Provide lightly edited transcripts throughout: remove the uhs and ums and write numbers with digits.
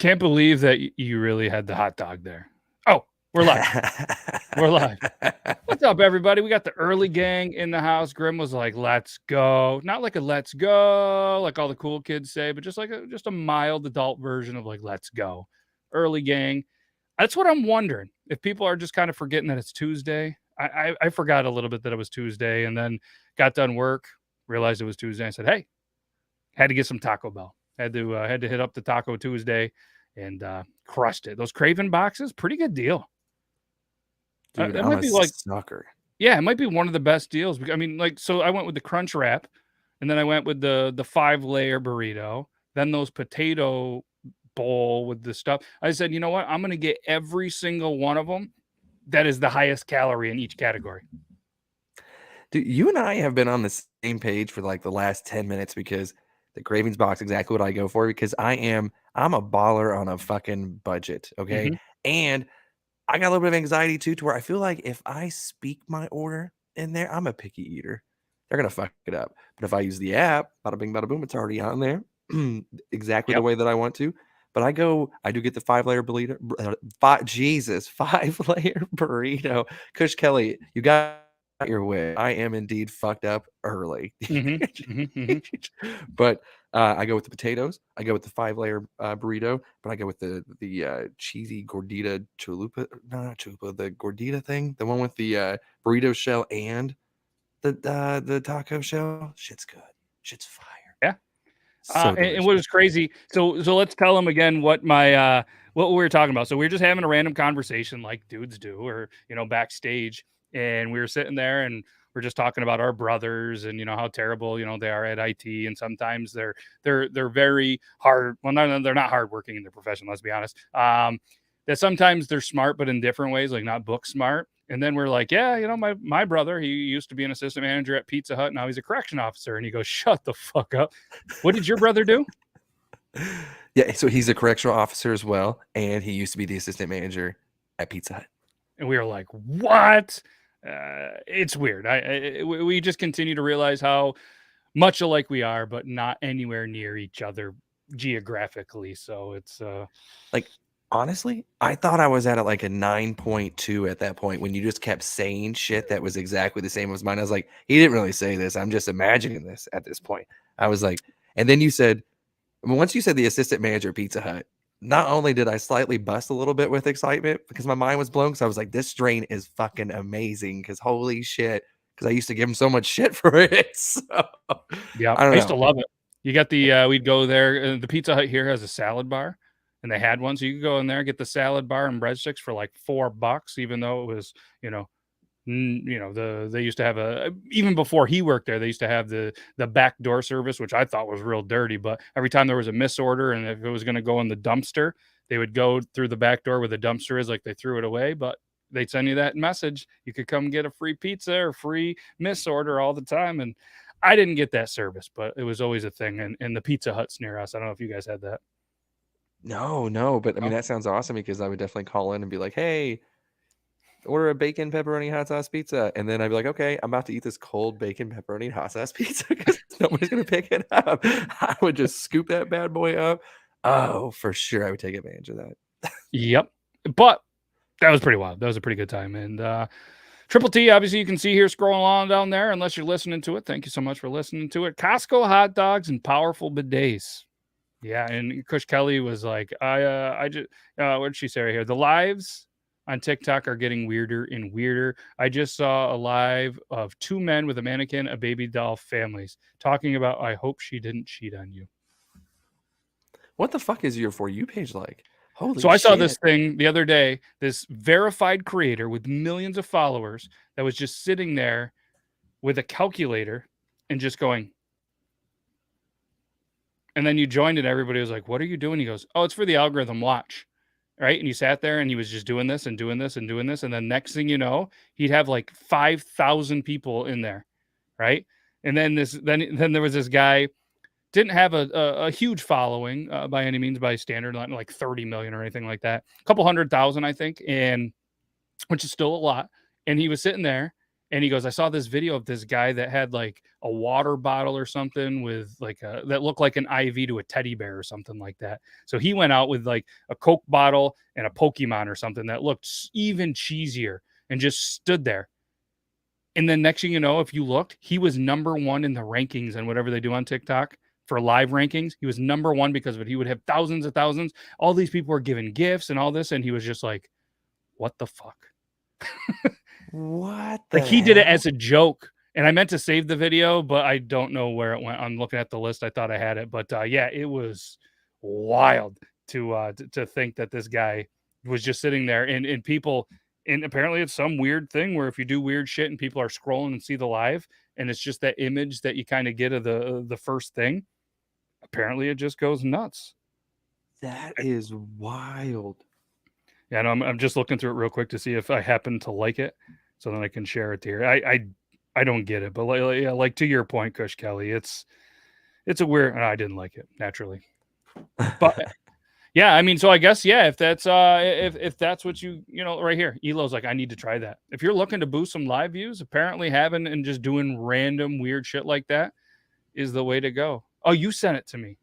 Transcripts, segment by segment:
Can't believe that you really had the hot dog there. Oh, we're live. We're live. What's up, everybody? We got the early gang in the house. Grim was like, let's go. Not like a let's go, like all the cool kids say, but just like just a mild adult version of like, let's go. Early gang. That's what I'm wondering. If people are just kind of forgetting that it's Tuesday. I forgot a little bit that it was Tuesday, and then got done work, realized it was Tuesday. I said, hey, had to get some Taco Bell. Had to hit up the Taco Tuesday and crushed it. Those Craven boxes, pretty good deal. Dude, It I'm might a be like, sucker. yeah, it might be one of the best deals. I mean, like, so I went with the crunch wrap, and then I went with the 5-layer burrito, then those potato bowl with the stuff. I said, you know what? I'm going to get every single one of them that is the highest calorie in each category. Dude, you and I have been on the same page for like the last 10 minutes because the Cravings box exactly what I go for because I'm a baller on a fucking budget, okay? Mm-hmm. And I got a little bit of anxiety too, to where I feel like if I speak my order in there, I'm a picky eater. They're gonna fuck it up. But if I use the app, bada bing, bada boom, it's already on there, exactly the Yep. way that I want to. But I do get the 5-layer burrito, 5-layer burrito. Kush Kelly, you got your way. I am indeed fucked up early. Mm-hmm. Mm-hmm. But I go with the potatoes. I go with the 5-layer burrito, but I go with the cheesy gordita chalupa. No, not chalupa. The gordita thing, the one with the burrito shell and the taco shell. Shit's good. Shit's fire. Yeah. So And what delicious. was crazy. So let's tell them again what what we were talking about. So we were just having a random conversation like dudes do, or backstage, and we were sitting there and we're just talking about our brothers and how terrible they are at IT, and sometimes they're very hard. Well, no, they're not hardworking in their profession. Let's be honest. That sometimes they're smart, but in different ways, like not book smart. And then we're like, yeah, my brother, he used to be an assistant manager at Pizza Hut. Now he's a correction officer. And he goes, shut the fuck up. What did your brother do? Yeah, so he's a correctional officer as well, and he used to be the assistant manager at Pizza Hut. And we were like, what? It's weird. We just continue to realize how much alike we are, but not anywhere near each other geographically. So it's like, honestly, I thought I was at like a 9.2 at that point when you just kept saying shit that was exactly the same as mine. I was like, he didn't really say this. I'm just imagining this at this point. I was like, and then you said, once you said the assistant manager at Pizza Hut, not only did I slightly bust a little bit with excitement because my mind was blown, because I was like, this strain is fucking amazing, because holy shit, because I used to give him so much shit for it. So, yeah, I don't I used to know. love it. You got the we'd go there. The Pizza Hut here has a salad bar, and they had one, so you could go in there, get the salad bar and breadsticks for like $4, even though it was they used to have even before he worked there, they used to have the backdoor service, which I thought was real dirty. But every time there was a misorder and if it was going to go in the dumpster, they would go through the back door where the dumpster is, like they threw it away, but they'd send you that message. You could come get a free pizza or free misorder all the time. And I didn't get that service, but it was always a thing. And the Pizza Huts near us, I don't know if you guys had that. No, but I mean, Oh, that sounds awesome, because I would definitely call in and be like, hey, order a bacon pepperoni hot sauce pizza, and then I'd be like, okay, I'm about to eat this cold bacon pepperoni hot sauce pizza because nobody's gonna pick it up. I would just scoop that bad boy up. Oh, for sure, I would take advantage of that. yep. But that was pretty wild. That was a pretty good time. And Triple T, obviously, you can see here scrolling along down there, unless you're listening to it. Thank you so much for listening to it. Costco Hot Dogs and powerful bidets. Yeah, and Kush Kelly was like, I just, what did she say right here? The lives on TikTok are getting weirder and weirder. I just saw a live of 2 men with a mannequin, a baby doll families talking about, I hope she didn't cheat on you. What the fuck is your For You page like? Holy So I saw this shit. thing the other day, this verified creator with millions of followers that was just sitting there with a calculator and just going. And then you joined it. Everybody was like, what are you doing? He goes, oh, it's for the algorithm. Watch. Right. And he sat there and he was just doing this and doing this and doing this. And then next thing you know, he'd have like 5,000 people in there. Right. And then then there was this guy, didn't have a huge following by any means, by standard, not like 30 million or anything like that. A couple 100,000, I think. And which is still a lot. And he was sitting there and he goes, I saw this video of this guy that had like a water bottle or something with like that looked like an IV to a teddy bear or something like that. So he went out with like a Coke bottle and a Pokemon or something that looked even cheesier and just stood there. And then next thing you know, if you looked, he was number one in the rankings and whatever they do on TikTok for live rankings. He was number one because of it. He would have thousands of thousands. All these people were giving gifts and all this. And he was just like, what the fuck? What Like the he did it hell? as a joke. And I meant to save the video, but I don't know where it went. I'm looking at the list. I thought I had it. But yeah, it was wild to think that this guy was just sitting there and people, and apparently it's some weird thing where if you do weird shit and people are scrolling and see the live and it's just that image that you kind of get of the first thing, apparently it just goes nuts. That is wild. Yeah, and I'm just looking through it real quick to see if I happen to like it, so then I can share it here. I don't get it, but like to your point, Kush Kelly, it's a weird. I didn't like it naturally, but yeah, I mean, so I guess yeah, if that's if that's what you know right here, Elo's like, I need to try that. If you're looking to boost some live views, apparently having and just doing random weird shit like that is the way to go. Oh, you sent it to me.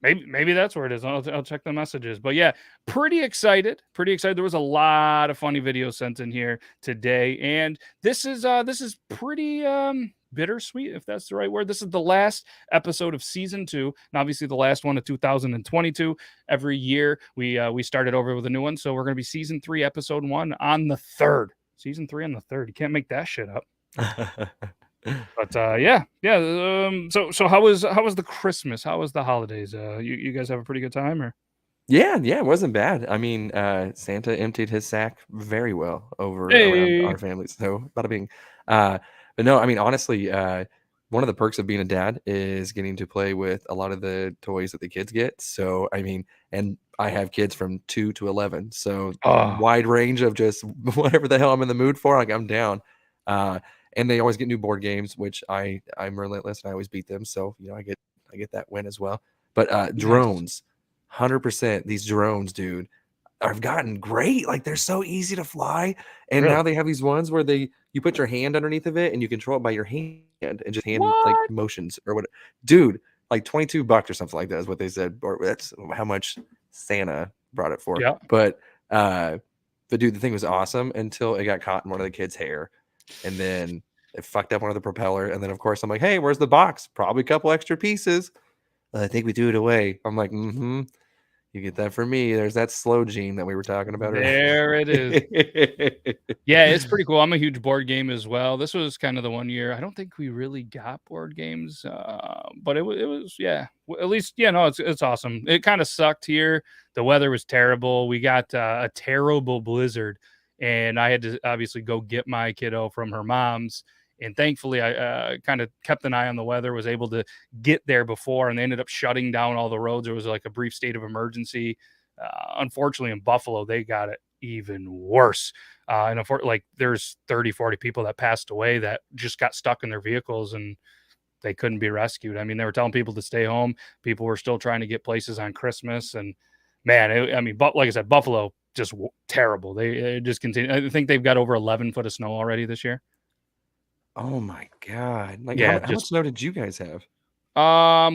Maybe that's where it is. I'll check the messages. But yeah, pretty excited. Pretty excited. There was a lot of funny videos sent in here today, and this is pretty bittersweet, if that's the right word. This is the last episode of season 2, and obviously the last one of 2022. Every year we started over with a new one, so we're gonna be season 3, episode 1 on the 3rd. Season 3 on the 3rd. You can't make that shit up. But yeah. So how was the Christmas? How was the holidays? You guys have a pretty good time, or? Yeah, it wasn't bad. I mean, Santa emptied his sack very well around our family. So bada bing. But no, I mean, honestly, one of the perks of being a dad is getting to play with a lot of the toys that the kids get. So I mean, and I have kids from 2 to 11, so wide range of just whatever the hell I'm in the mood for. Like I'm down. And they always get new board games, which I'm relentless and I always beat them. So I get that win as well. But drones. 100%, these drones, dude, have gotten great. Like they're so easy to fly, and Really? now they have these ones where you put your hand underneath of it and you control it by your hand and just hand like What? motions or what. Dude, like $22 or something like that is what they said, or that's how much Santa brought it for. Yeah. But dude, the thing was awesome until it got caught in one of the kids' hair, and then it fucked up one of the propeller. And then of course I'm like, hey, where's the box? Probably a couple extra pieces. I think we threw it away. I'm like, you get that for me. There's that slow gene that we were talking about earlier. There it is. Yeah, it's pretty cool. I'm a huge board game as well. This was kind of the one year. I don't think we really got board games, but it was yeah. At least it's awesome. It kind of sucked here. The weather was terrible. We got a terrible blizzard, and I had to obviously go get my kiddo from her mom's. And thankfully, I kind of kept an eye on the weather, was able to get there before, and they ended up shutting down all the roads. There was like a brief state of emergency. Unfortunately, in Buffalo, they got it even worse. And like there's 30, 40 people that passed away that just got stuck in their vehicles and they couldn't be rescued. I mean, they were telling people to stay home. People were still trying to get places on Christmas. And man, but like I said, Buffalo, just terrible. They just continue. I think they've got over 11 foot of snow already this year. Oh my God. Like Yeah, how much snow did you guys have?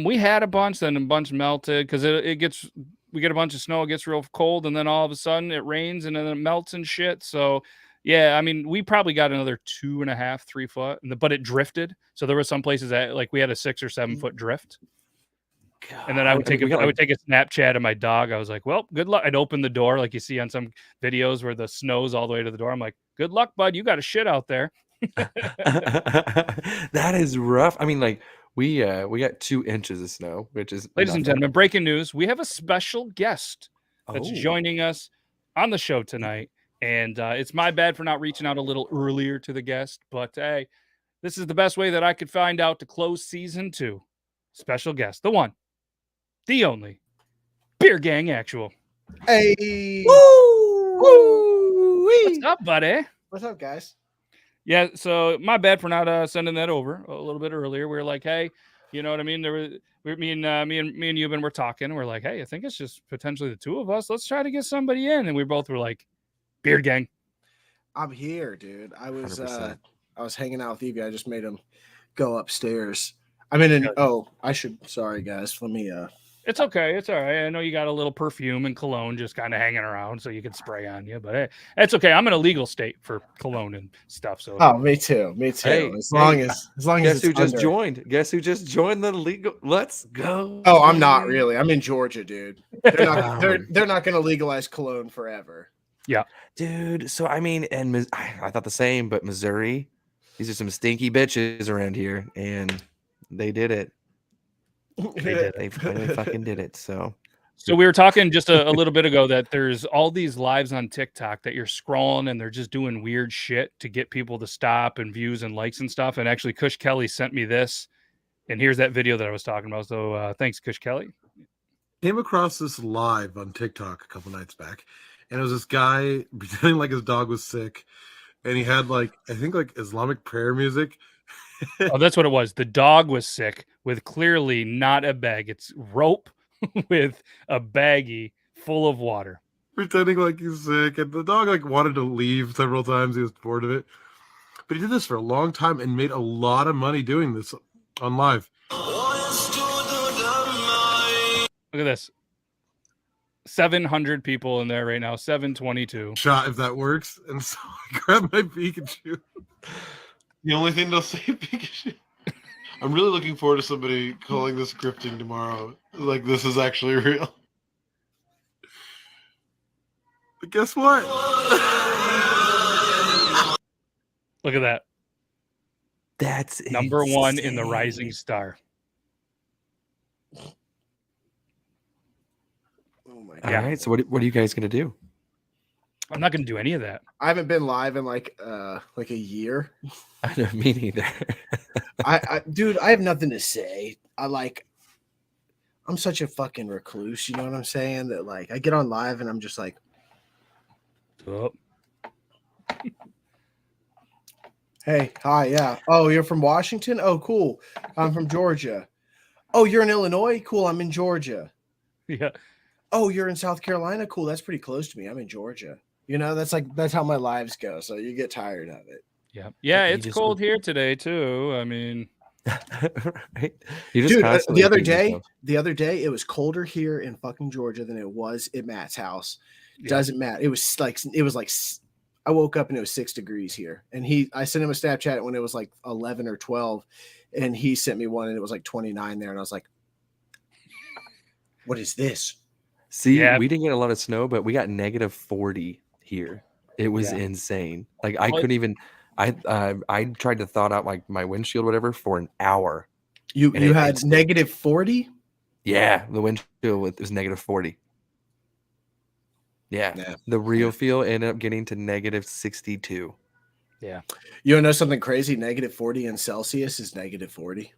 We had a bunch, then a bunch melted because we get a bunch of snow, it gets real cold, and then all of a sudden it rains and then it melts and shit. So yeah, I mean, we probably got another 2.5, 3 foot, but it drifted. So there were some places that like we had a 6 or 7 foot drift. God, And then I would take a Snapchat of my dog. I was like, well, good luck. I'd open the door like you see on some videos where the snow's all the way to the door. I'm like, good luck, bud. You got a shit out there. That is rough. I mean, like we got 2 inches of snow, which is Ladies and gentlemen, breaking news. We have a special guest that's joining us on the show tonight. And it's my bad for not reaching out a little earlier to the guest. But hey, this is the best way that I could find out to close season 2. Special guest, the one, the only, Beer Gang Actual. Hey. Woo! Woo! What's up, buddy? What's up, guys? Yeah, so my bad for not sending that over a little bit earlier. We were like, hey, you know what I mean? Me and Euban were talking. We're like, hey, I think it's just potentially the 2 of us. Let's try to get somebody in. And we both were like, Beard Gang. I'm here, dude. I was 100%. I was hanging out with Evie. I just made him go upstairs. I'm in an sorry guys. Let me It's okay. It's all right. I know you got a little perfume and cologne just kind of hanging around so you can spray on you, but hey, it's okay. I'm in a legal state for cologne and stuff. So me too. Hey, as long as guess it's who just under. joined? Guess who just joined the legal? Let's go. Oh, I'm not really. I'm in Georgia, dude. They're not Um, they're not gonna legalize cologne forever. yeah, dude. So I mean, and I thought the same, but Missouri, these are some stinky bitches around here, and they did it. they did it. They finally fucking did it. So we were talking just a little bit ago that there's all these lives on TikTok that you're scrolling and they're just doing weird shit to get people to stop and views and likes and stuff. And actually, Kush Kelly sent me this, and here's that video that I was talking about. So thanks, Kush Kelly. Came across this live on TikTok a couple nights back, and it was this guy pretending like his dog was sick, and he had I think Islamic prayer music. Oh, that's what it was. The dog was sick with clearly not a bag. It's rope with a baggie full of water. Pretending like he's sick, and the dog wanted to leave several times. He was bored of it, but he did this for a long time and made a lot of money doing this on live. Look at this. 700 people in there right now. 722. Shot if that works. And so I grabbed my Pikachu. The only thing they'll say Pikachu. I'm really looking forward to somebody calling this scripting tomorrow. Like, this is actually real. But guess what? Look at that. that's Number one in the Rising Star. Oh my All god. Yeah. right. So what are you guys gonna do? I'm not going to do any of that. I haven't been live in like a year. I don't mean either. Dude, I have nothing to say. I'm such a fucking recluse, you know what I'm saying? That I get on live and I'm just like, Oh, hey, hi, yeah. Oh, you're from Washington? Oh, cool. I'm from Georgia. Oh, you're in Illinois? Cool, I'm in Georgia. yeah. Oh, you're in South Carolina? Cool, that's pretty close to me. I'm in Georgia. You know, that's how my lives go. So you get tired of it. Yeah. Yeah, You it's just- cold here today too. I mean, right? You just Dude, constantly the other repeat day, it was colder here in fucking Georgia than it was at Matt's house. yeah. Doesn't matter. It was like I woke up and it was 6 degrees here, and I sent him a Snapchat when it was like 11 or 12, and he sent me one and it was like 29 there, and I was like, "What is this?" See, Yeah. we didn't get a lot of snow, but we got negative 40 here. It was Yeah. insane. Like I Well, couldn't even. I tried to thaw out like my windshield, whatever, for an hour. You And had it's negative 40? Yeah, the windshield was negative 40. Yeah, Yeah. the real feel ended up getting to negative 62. Yeah. You want to know something crazy? Negative 40 in Celsius is negative 40.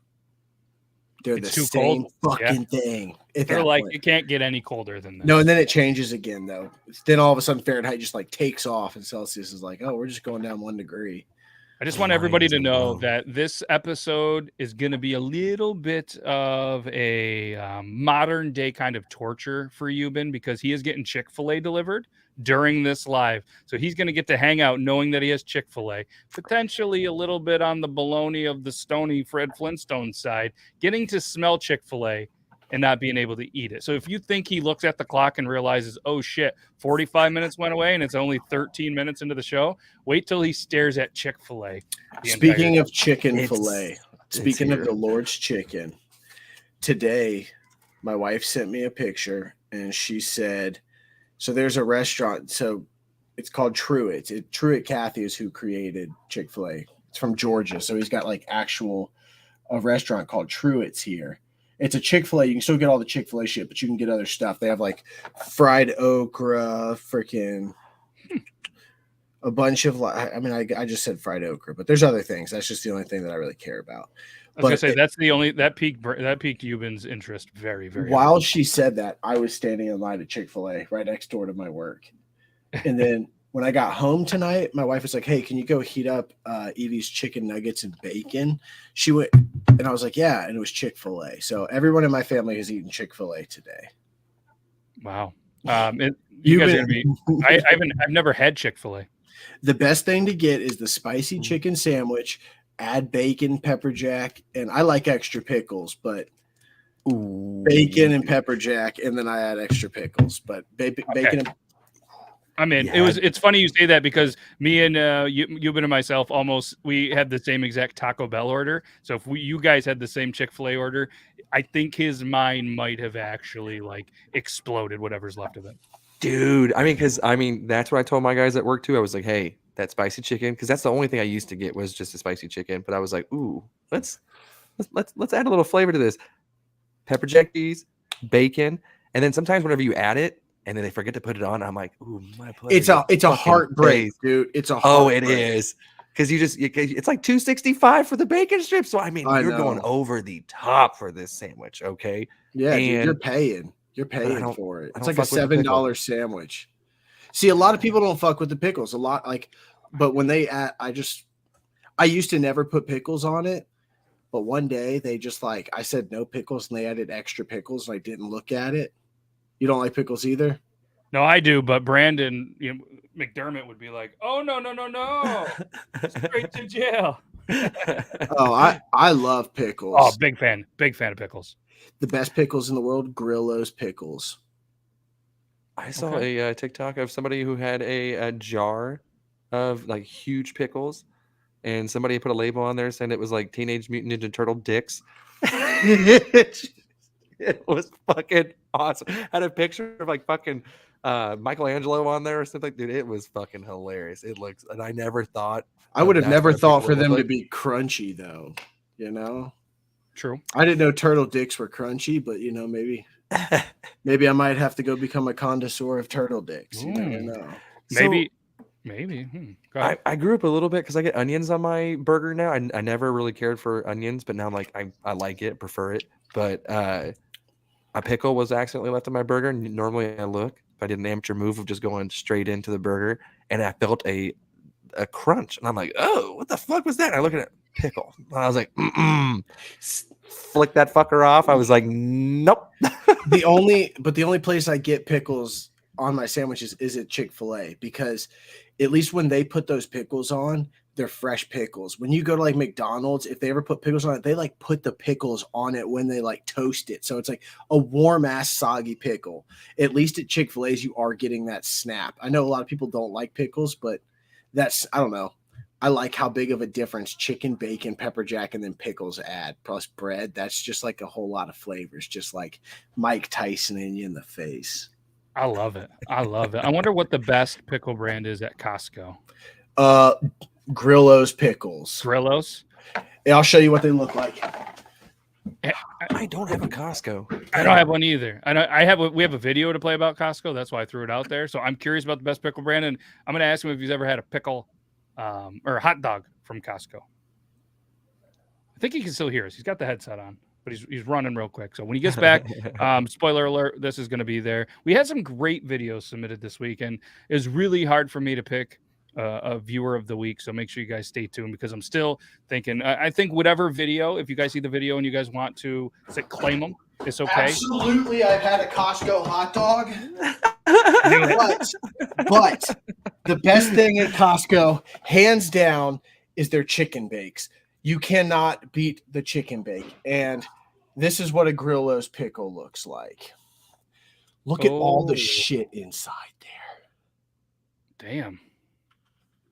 They're It's the too same cold. Yeah. fucking thing. At They're that like, point. it can't get any colder than this. No, and then it changes again though. Then all of a sudden Fahrenheit just like takes off, and Celsius is like, "Oh, we're just going down 1 degree." I just The want line everybody is to know low. that this episode is going to be a little bit of a modern day kind of torture for Euban, because he is getting Chick-fil-A delivered during this live. So he's going to get to hang out knowing that he has Chick-fil-A, potentially a little bit on the baloney of the stony Fred Flintstone side, getting to smell Chick-fil-A and not being able to eat it. So if you think he looks at the clock and realizes, oh shit, 45 minutes went away and it's only 13 minutes into the show, wait till he stares at Chick-fil-A. Speaking of chicken It's- fillet, it's speaking of here. the Lord's chicken, today my wife sent me a picture and she said, so there's a restaurant, so it's called Truett. Truett Cathy is who created Chick-fil-A. It's from Georgia, so he's got like a restaurant called Truett's here. It's a Chick-fil-A. You can still get all the Chick-fil-A shit, but you can get other stuff. They have like fried okra, freaking a bunch of I just said fried okra, but there's other things. That's just the only thing that I really care about. I was gonna But say that's the only that piqued Euban's interest very, very while she said that, I was standing in line at Chick-fil-A right next door to my work. And then when I got home tonight, my wife was like, "Hey, can you go heat up Evie's chicken nuggets and bacon?" She went, and I was like, "Yeah," and it was Chick-fil-A. So everyone in my family has eaten Chick-fil-A today. Wow. You guys are gonna be. I've never had Chick-fil-A. The best thing to get is the spicy chicken sandwich add bacon, pepper jack, and I like extra pickles, but Ooh. bacon and pepper jack, and then I add extra pickles. But bacon and I mean, Yeah. it's funny you say that because me and Yuban and myself we had the same exact Taco Bell order. So if you guys had the same Chick-fil-A order, I think his mind might have actually like exploded whatever's left of it. Dude, I mean, that's what I told my guys at work too. I was like, hey, that spicy chicken, because that's the only thing I used to get was just a spicy chicken. But I was like, ooh, let's add a little flavor to this. Pepper jack cheese, bacon, and then sometimes whenever you add it and then they forget to put it on, I'm like, ooh, my pleasure. it's a heartbreak, dude. It's a heartbreak. It is. Because it's like $2.65 for the bacon strips. So I mean, you're going over the top for this sandwich, okay? Yeah, dude, you're paying. You're paying for it. It's like a $7 sandwich. See, a lot of people don't fuck with the pickles. But when they add, I used to never put pickles on it. But one day they just I said no pickles and they added extra pickles and I didn't look at it. You don't like pickles either? No, I do, but Brandon McDermott would be like, "Oh no, straight to jail." Oh, I love pickles. Oh, big fan of pickles. The best pickles in the world, Grillo's pickles. I saw a TikTok of somebody who had a jar of like huge pickles, and somebody put a label on there saying it was like Teenage Mutant Ninja Turtle dicks. It was fucking awesome. Had a picture of like fucking Michelangelo on there or something. Dude, it was fucking hilarious. It looks, and I never thought. I would have never thought for them to be crunchy though. You know. True. I didn't know turtle dicks were crunchy, but maybe I might have to go become a connoisseur of turtle dicks. You never know. Maybe. I grew up a little bit because I get onions on my burger now. I never really cared for onions, but now I'm like I like it, prefer it. But a pickle was accidentally left on my burger. And normally I look, if I did an amateur move of just going straight into the burger, and I felt a crunch, and I'm like, oh, what the fuck was that? And I look at it, pickle. And I was like, flick that fucker off. I was like, nope. the only place I get pickles on my sandwiches is at Chick-fil-A, because at least when they put those pickles on, they're fresh pickles. When you go to like McDonald's, if they ever put pickles on it, they like put the pickles on it when they like toast it. So it's like a warm ass soggy pickle. At least at Chick-fil-A's, you are getting that snap. I know a lot of people don't like pickles, but I don't know. I like how big of a difference chicken, bacon, pepper jack, and then pickles add, plus bread. That's just like a whole lot of flavors, just like Mike Tyson in you in the face. I love it. I wonder what the best pickle brand is at Costco. Grillo's pickles. Grillo's? Yeah, I'll show you what they look like. I don't have a Costco. I don't have one either. We have a video to play about Costco. That's why I threw it out there. So I'm curious about the best pickle brand, and I'm going to ask him if he's ever had a pickle or a hot dog from Costco. I think he can still hear us. He's got the headset on, but he's running real quick. So when he gets back, spoiler alert, this is going to be there. We had some great videos submitted this week, and it was really hard for me to pick a viewer of the week. So make sure you guys stay tuned, because I'm still thinking, I think whatever video, if you guys see the video and you guys want to claim them, it's okay. Absolutely. I've had a Costco hot dog. but the best thing at Costco, hands down, is their chicken bakes. You cannot beat the chicken bake. And this is what a Grillo's pickle looks like. Look at all the shit inside there. Damn.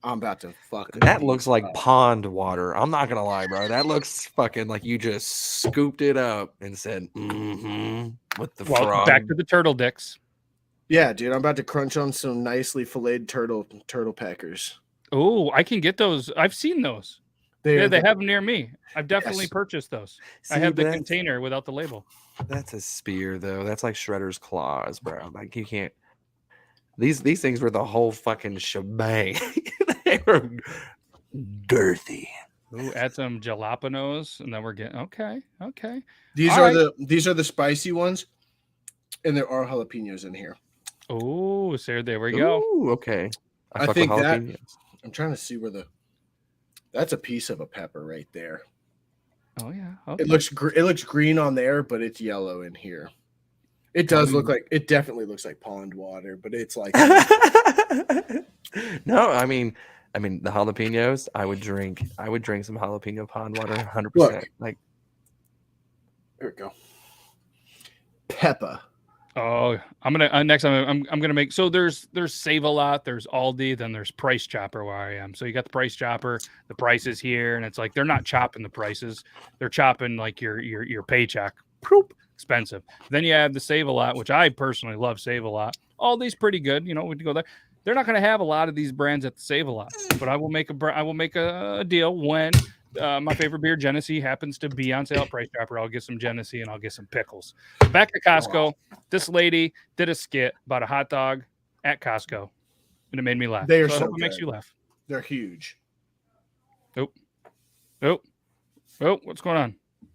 I'm about to fucking. That looks like pond water. I'm not gonna lie, bro. That looks fucking like you just scooped it up and said, with the frog. Back to the turtle dicks. Yeah, dude. I'm about to crunch on some nicely filleted turtle peckers. Oh, I can get those. I've seen those. They have them near me. I've definitely purchased those. I have the container without the label. That's a spear, though. That's like Shredder's claws, bro. Like you can't. These things were the whole fucking shebang. They were girthy. Ooh, add some jalapenos, and then we're getting okay. These are the spicy ones, and there are jalapenos in here. Oh, so there we go. Ooh, okay. I think that I'm trying to see where that's a piece of a pepper right there. Oh yeah. Okay. It looks green on there, but it's yellow in here. It does look like, it definitely looks like pond water, but it's like no, I mean, I mean, the jalapenos, I would drink some jalapeno pond water 100%. Look. Like, There we go. Peppa. Oh, I'm gonna next. I'm gonna make. So there's Save a Lot, there's Aldi, then there's Price Chopper where I am. So you got the Price Chopper, the price is here, and it's like they're not chopping the prices, they're chopping like your paycheck. Proop, expensive. Then you have the Save a Lot, which I personally love. Save a Lot. Aldi's pretty good. You know, when you go there, they're not going to have a lot of these brands at the Save a Lot, but I will make a deal when my favorite beer, Genesee, happens to be on sale at Price Chopper. I'll get some Genesee and I'll get some pickles. Back to Costco. This lady did a skit about a hot dog at Costco, and it made me laugh. They are so I so hope it makes you laugh. They're huge. Oh, what's going on?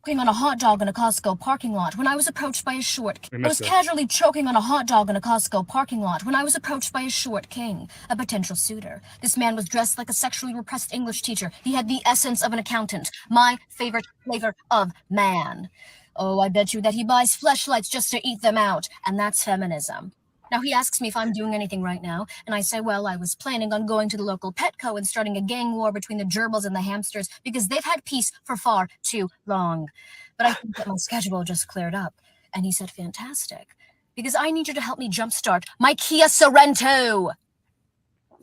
On a hot dog in a Costco parking lot when I was approached by a short king. I was this. casually choking on a hot dog in a Costco parking lot when I was approached by a short king, a potential suitor. This man was dressed like a sexually repressed English teacher. He had the essence of an accountant, my favorite flavor of man. Oh, I bet you that he buys fleshlights just to eat them out, and that's feminism. Now, he asks me if I'm doing anything right now, and I say, well, I was planning on going to the local Petco and starting a gang war between the gerbils and the hamsters because they've had peace for far too long. But I think that my schedule just cleared up. And he said, fantastic, because I need you to help me jumpstart my Kia Sorrento.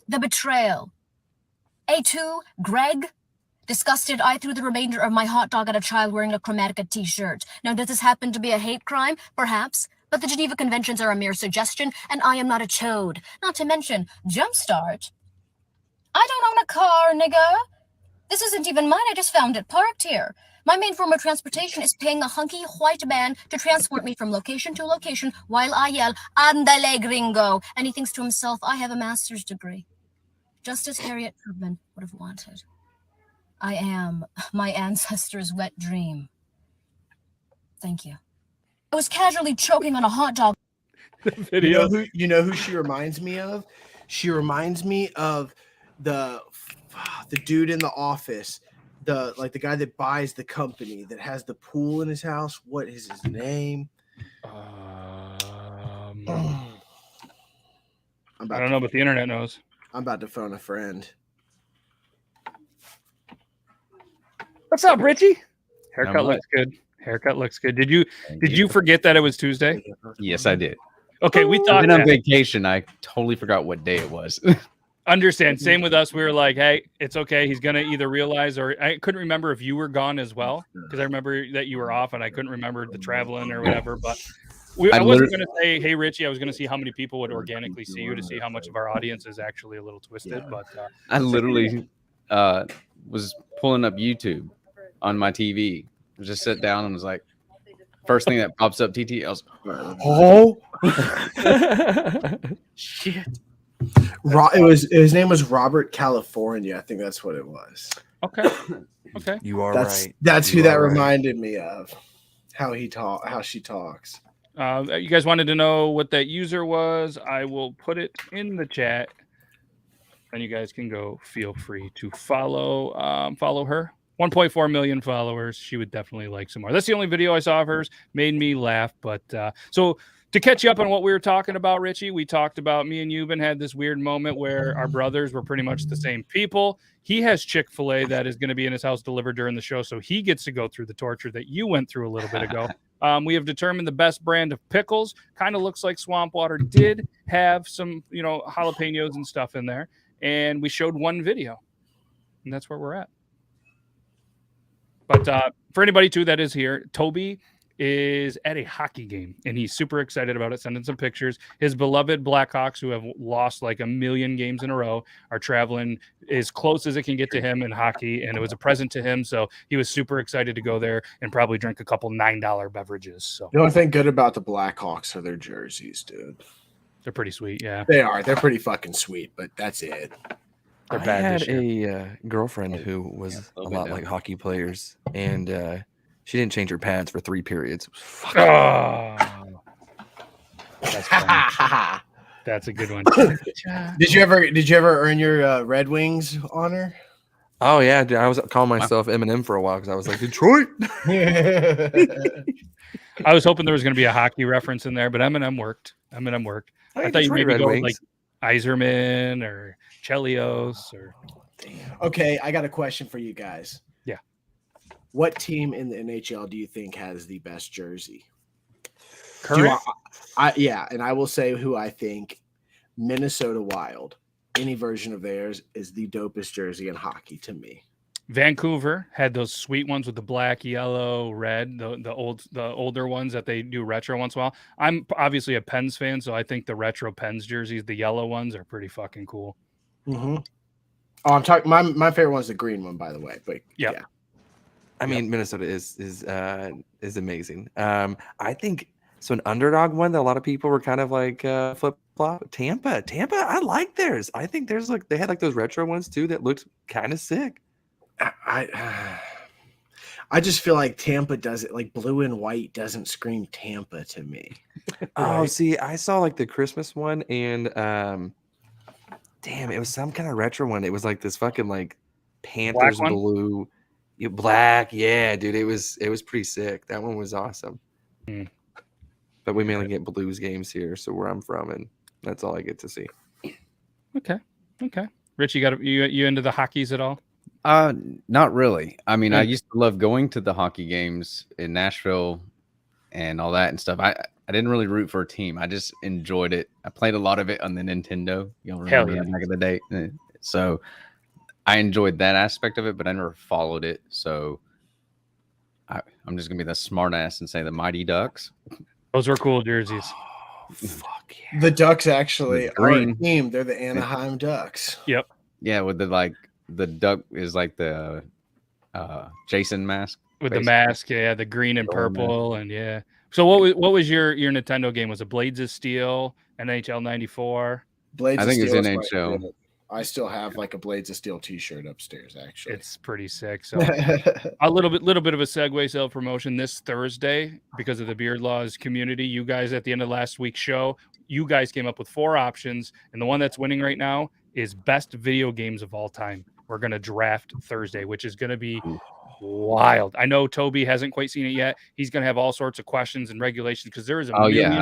The betrayal. A2, Greg. Disgusted, I threw the remainder of my hot dog at a child wearing a Chromatica t-shirt. Now, does this happen to be a hate crime? Perhaps. But the Geneva Conventions are a mere suggestion, and I am not a chode. Not to mention, jumpstart. I don't own a car, nigga. This isn't even mine. I just found it parked here. My main form of transportation is paying a hunky white man to transport me from location to location while I yell, "Andale, gringo." And he thinks to himself, I have a master's degree. Just as Harriet Tubman would have wanted. I am my ancestors' wet dream. Thank you. I was casually choking on a hot dog. Video. You know who she reminds me of? She reminds me of the dude in The Office, the guy that buys the company that has the pool in his house. What is his name? I I don't know, but the internet knows. I'm about to phone a friend. What's up, Richie? Haircut looks good. Haircut looks good. Did you forget that it was Tuesday? Yes, I did. Okay, we I've thought been on that. vacation. I totally forgot what day it was. Understand. Same with us. We were like, hey, it's okay. He's gonna either realize, or I couldn't remember if you were gone as well, because I remember that you were off, and I couldn't remember the traveling or whatever. But I wasn't gonna say, hey, Richie. I was gonna see how many people would organically see you to see how much of our audience is actually a little twisted. But I literally was pulling up YouTube on my TV. Just sit down and was like, first thing that pops up, TT. I was, Oh shit. His name was Robert California. I think that's what it was. Okay. Okay. you are That's right. that's You who that are right. reminded me of. How she talks. You guys wanted to know what that user was. I will put it in the chat, and you guys can go. Feel free to follow her. 1.4 million followers. She would definitely like some more. That's the only video I saw of hers. Made me laugh. But so to catch you up on what we were talking about, Richie, we talked about me and Euban had this weird moment where our brothers were pretty much the same people. He has Chick-fil-A that is going to be in his house delivered during the show, so he gets to go through the torture that you went through a little bit ago. We have determined the best brand of pickles. Kind of looks like Swamp Water did have some, jalapenos and stuff in there. And we showed one video, and that's where we're at. But for anybody, too, that is here, Toby is at a hockey game, and he's super excited about it, sending some pictures. His beloved Blackhawks, who have lost like a million games in a row, are traveling as close as it can get to him in hockey, and it was a present to him, so he was super excited to go there and probably drink a couple $9 beverages. So The only thing good about the Blackhawks are their jerseys, dude. they're pretty sweet, yeah. They are. They're pretty fucking sweet, but that's it. They're I bad had this year. a girlfriend who was a a little bit lot down. like hockey players, and she didn't change her pads for 3 periods. It was fucking Oh, that's funny. That's a good one. Did you ever earn your Red Wings honor? Oh yeah, dude, I was calling myself Eminem for a while because I was like Detroit. I was hoping there was going to be a hockey reference in there, but Eminem worked. I thought you maybe Red go Wings. like Iserman or Chelios or Damn. Okay, I got a question for you guys. Yeah. What team in the NHL do you think has the best jersey? Current? Yeah, and I will say who I think. Minnesota Wild, any version of theirs is the dopest jersey in hockey to me. Vancouver had those sweet ones with the black, yellow, red, the older ones that they do retro once in a while. I'm obviously a Pens fan, so I think the retro Pens jerseys, the yellow ones, are pretty fucking cool. Mm-hmm. Oh, I'm talking. My favorite one's the green one, by the way. But yeah, I mean, Minnesota is amazing. I think so. An underdog one that a lot of people were kind of like flip flop. Tampa. I like theirs. I think there's like they had like those retro ones too that looked kind of sick. I just feel like Tampa does it like blue and white doesn't scream Tampa to me. Oh, see, I saw like the Christmas one and damn, it was some kind of retro one. It was like this fucking like Panthers blue, black. Yeah, dude, it was pretty sick. That one was awesome. But we mainly get Blues games here, so where I'm from, and that's all I get to see. Okay. Rich, you into the hockeys at all? Not really. I mean, I used to love going to the hockey games in Nashville and all that and stuff. I didn't really root for a team. I just enjoyed it. I played a lot of it on the Nintendo. You'll remember back in the day. So I enjoyed that aspect of it, but I never followed it. So I'm just gonna be the smart ass and say the Mighty Ducks. Those were cool jerseys. Oh, fuck yeah. The Ducks actually are a green team. They're the Anaheim Ducks. Yep. Yeah, with the duck is like the Jason mask. With basically. the mask, yeah, the green and purple, and yeah. So what was your Nintendo game? Was it Blades of Steel, NHL 94? Blades I think of it's Steel is NHL. I still have like a Blades of Steel T-shirt upstairs. Actually, It's pretty sick. So a little bit of a segue self promotion this Thursday because of the Beard Laws community. You guys at the end of last week's show, you guys came up with 4 options, and the one that's winning right now is best video games of all time. We're gonna draft Thursday, which is gonna be wild. I know Toby hasn't quite seen it yet. He's gonna have all sorts of questions and regulations because there is a million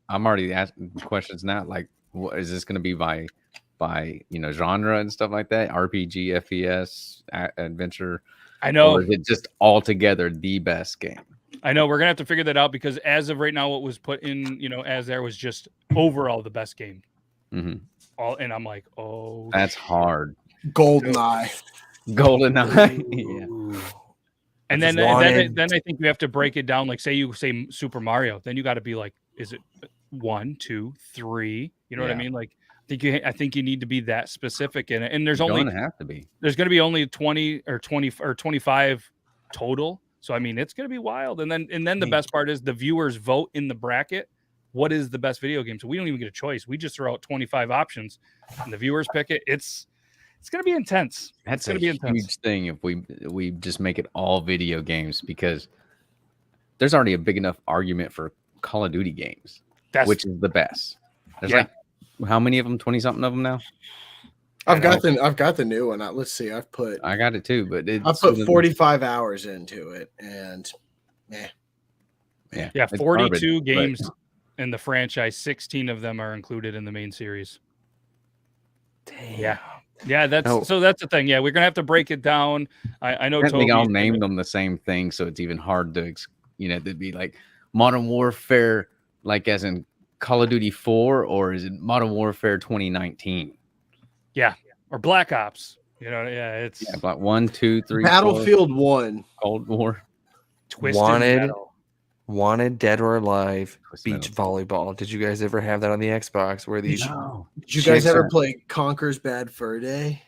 I'm already asking questions now. Like, what is this gonna be by genre and stuff like that? RPG, FPS, adventure. I know. Or is it just altogether the best game? I know we're gonna have to figure that out because as of right now, what was put in, as there was just overall the best game. Mm-hmm. And I'm like, oh, that's hard. GoldenEye. Yeah. And then I think you have to break it down. Like, say you say Super Mario, then you got to be like, is it 1, 2, 3? You know what I mean? Like, I think you need to be that specific in it. And there's going to be only 20 or 25 total. So I mean, it's going to be wild. And then the best part is the viewers vote in the bracket. What is the best video game? So we don't even get a choice. We just throw out 25 options, and the viewers pick it. It's going to be intense. That's going to be a huge thing if we just make it all video games, because there's already a big enough argument for Call of Duty games, which is the best. There's like how many of them? 20 something of them now. I've got the new one. Let's see. I got it too, but I put 45 hours into it, and 42 games in the franchise. 16 of them are included in the main series. Damn. Yeah, that's the thing. Yeah, we're gonna have to break it down. I know Toby all named them the same thing, so it's even hard to to be like Modern Warfare, like as in Call of Duty 4, or is it Modern Warfare 2019? Yeah, or Black Ops. It's like 1, 2, 3. Battlefield 1, Cold War, Twisted Wanted, Dead or Alive, beach volleyball. Did you guys ever have that on the Xbox? Where these? Did you guys ever play Conker's Bad Fur Day?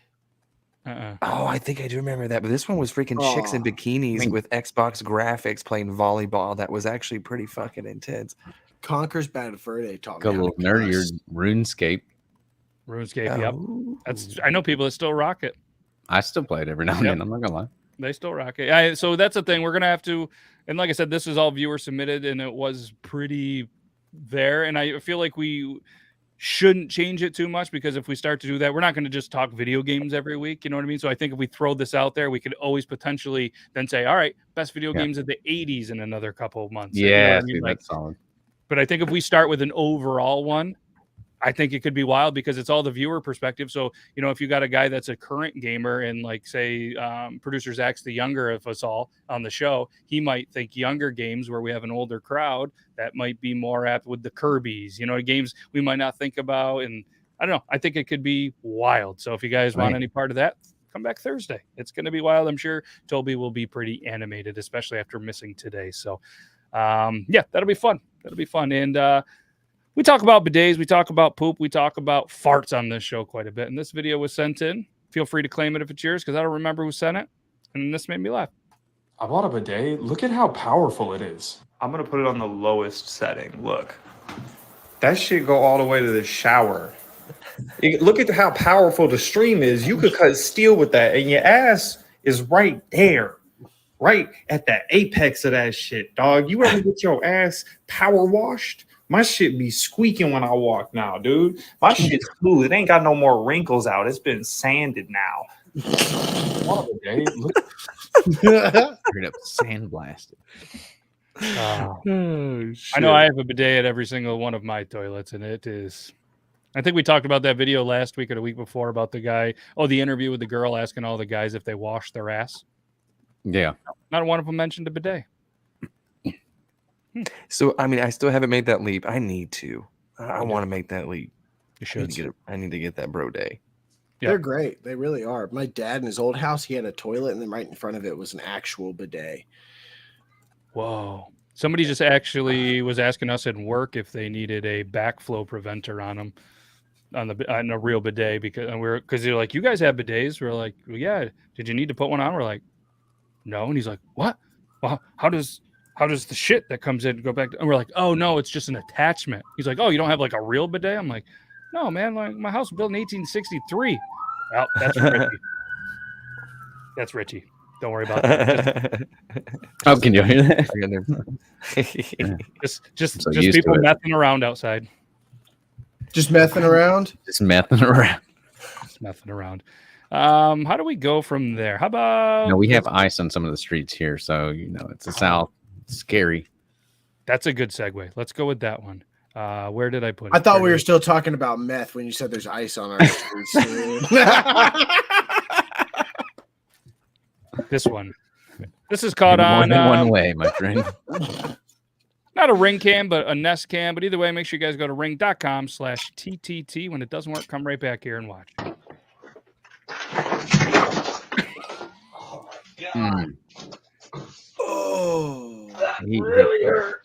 Oh, I think I do remember that. But this one was freaking chicks in bikinis with Xbox graphics playing volleyball. That was actually pretty fucking intense. Conker's Bad Fur Day taught me. Got a little nerdier. RuneScape. Yep. I know people that still rock it. I still play it every now and then. I'm not gonna lie. They still rock it. So that's the thing. We're gonna have to, and like I said, this is all viewer submitted, and it was pretty there. And I feel like we shouldn't change it too much, because if we start to do that, we're not going to just talk video games every week. You know what I mean? So I think if we throw this out there, we could always potentially then say, all right, best video games of the 80s in another couple of months. Yeah, you know what I mean? that's solid. But I think if we start with an overall one, I think it could be wild because it's all the viewer perspective. So, you know, if you got a guy that's a current gamer and like say producer Zach's the younger of us all on the show, he might think younger games where we have an older crowd that might be more apt with the Kirby's, you know, games we might not think about. And I don't know. I think it could be wild. So if you guys want any part of that, come back Thursday. It's going to be wild. I'm sure Toby will be pretty animated, especially after missing today. So yeah, that'll be fun. That'll be fun. And we talk about bidets, we talk about poop, we talk about farts on this show quite a bit. And this video was sent in. Feel free to claim it if it's yours, because I don't remember who sent it. And this made me laugh. I bought a bidet. Look at how powerful it is. I'm gonna put it on the lowest setting. Look. That shit go all the way to the shower. Look at how powerful the stream is. You could cut steel with that, and your ass is right there. Right at the apex of that shit, dog. You ever get your ass power washed? My shit be squeaking when I walk now, dude. My shit's smooth. It ain't got no more wrinkles out. It's been sanded now. Straight up sandblasted. I know I have a bidet at every single one of my toilets, and it is. I think we talked about that video last week or the week before about the guy. Oh, the interview with the girl asking all the guys if they wash their ass. Yeah. Not one of them mentioned a bidet. So, I mean, I still haven't made that leap. I need to. I want to make that leap. You should. I need to get that bro day. Yeah. They're great. They really are. My dad in his old house, he had a toilet, and then right in front of it was an actual bidet. Whoa. Somebody just actually was asking us at work if they needed a backflow preventer on them on a real bidet because they're like, you guys have bidets? We're like, well, yeah. Did you need to put one on? We're like, no. And he's like, what? Well, how does the shit that comes in go back? And we're like, oh no, it's just an attachment. He's like, oh, you don't have like a real bidet? I'm like, no, man. Like my house was built in 1863. Well, that's Richie. That's Richie. Don't worry about that. Oh, can you hear that? Just people messing around outside. Just messing around? Just messing around. Just messing around. How do we go from there? How about... No, we have ice on some of the streets here, so, you know, it's the South. It's scary. That's a good segue. Let's go with that one. Where did I put it? I thought we were still talking about meth when you said there's ice on our streets. This one. This is caught on one way, my friend. Not a ring cam, but a Nest cam. But either way, make sure you guys go to ring.com/TTT. When it doesn't work, come right back here and watch. Oh, that really hurt.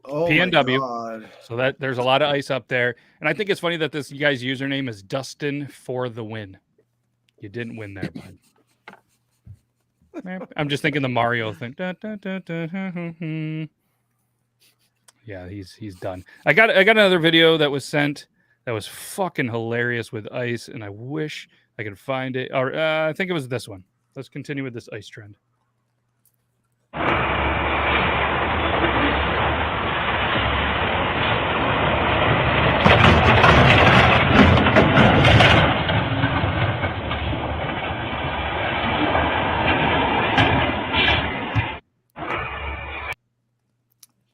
Oh PNW. God. So that there's a lot of ice up there. And I think it's funny that this guy's username is Dustin for the win. You didn't win there, bud. I'm just thinking the Mario thing. Yeah, he's done. I got another video that was sent that was fucking hilarious with ice, and I wish I could find it. Or I think it was this one. Let's continue with this ice trend.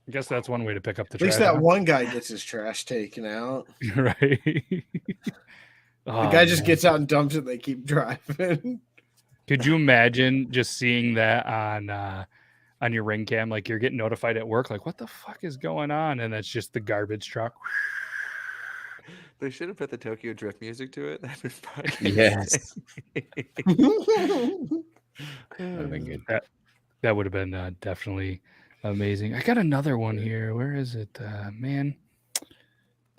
I guess that's one way to pick up the trash. At least that one guy gets his trash taken out. Right. The guy just gets out and dumps it. They keep driving. Could you imagine just seeing that on your ring cam? Like you're getting notified at work, like what the fuck is going on? And that's just the garbage truck. They should have put the Tokyo Drift music to it. That'd be fun. Yes. That would have been definitely amazing. I got another one here. Where is it, man?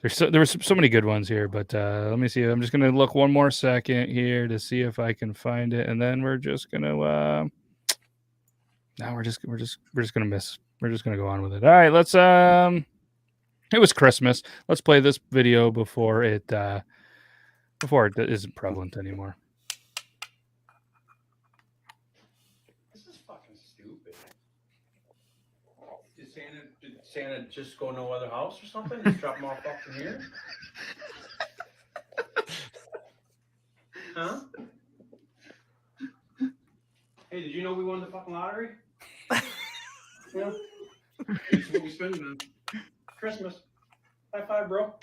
There were so many good ones here, but let me see. I'm just gonna look one more second here to see if I can find it, and then we're just gonna. Now we're just gonna miss. We're just gonna go on with it. All right, let's. It was Christmas. Let's play this video before it isn't prevalent anymore. Did Santa just go to no other house or something? Just drop him off up from here? Huh? you know we won the fucking lottery? Yeah. It's what we spend on Christmas. High five, bro.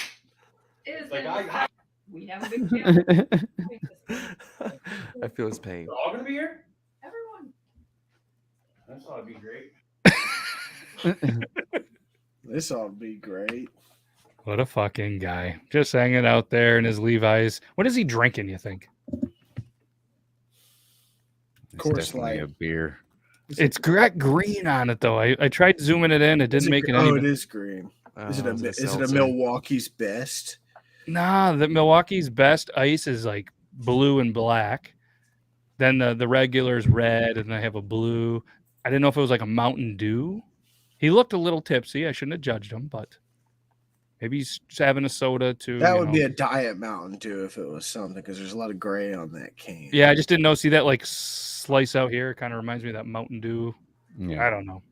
It is Like we have a big chance. I feel his pain. We're all gonna be here. Everyone. That's ought to be great. This ought to be great. What a fucking guy. Just hanging out there in his Levi's. What is he drinking, you think? It's Coors definitely Light. a beer. It's got green on it, though. I tried zooming it in. It didn't make it any. Oh, it is green. Is it a seltzer. Milwaukee's Best? Nah, the Milwaukee's Best ice is like blue and black. Then the regular is red, and I have a blue. I didn't know if it was like a Mountain Dew. He looked a little tipsy. I shouldn't have judged him, but maybe he's just having a soda too. That would be a Diet Mountain Dew if it was something, because there's a lot of gray on that can. Yeah, I just didn't know. See that like slice out here? Kind of reminds me of that Mountain Dew. Yeah. I don't know.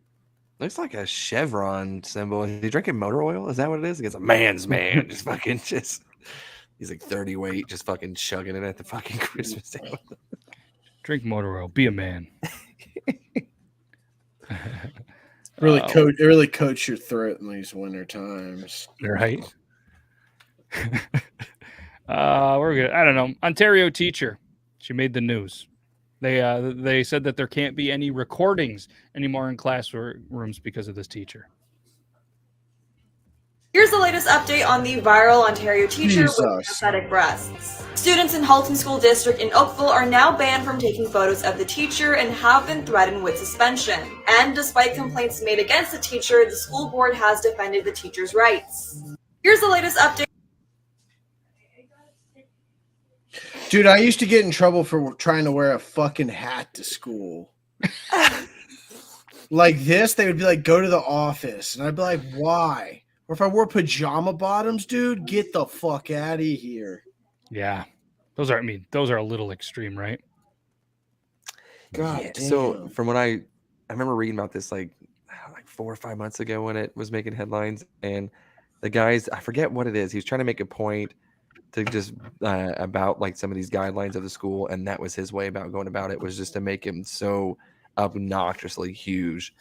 Looks like a chevron symbol. Is he drinking motor oil? Is that what it is? It's a man's man. Just fucking just. He's like 30 weight, just fucking chugging it at the fucking Christmas table. Drink motor oil. Be a man. Really coats your throat in these winter times. Right. We're good. I don't know. Ontario teacher. She made the news. They said that there can't be any recordings anymore in classrooms because of this teacher. Here's the latest update on the viral Ontario teacher with Jesus. pathetic breasts. Students in Halton School District in Oakville are now banned from taking photos of the teacher and have been threatened with suspension. And despite complaints made against the teacher, the school board has defended the teacher's rights. Here's the latest update. Dude, I used to get in trouble for trying to wear a fucking hat to school. Like this, they would be like, go to the office. And I'd be like, why? Or if I wore pajama bottoms, dude, get the fuck out of here. Yeah. Those are a little extreme, right? God Yeah, damn. so from when I remember reading about this like 4 or 5 months ago when it was making headlines, and the guys, I forget what it is, he was trying to make a point to just about like some of these guidelines of the school, and that was his way about going about it, was just to make him so obnoxiously huge,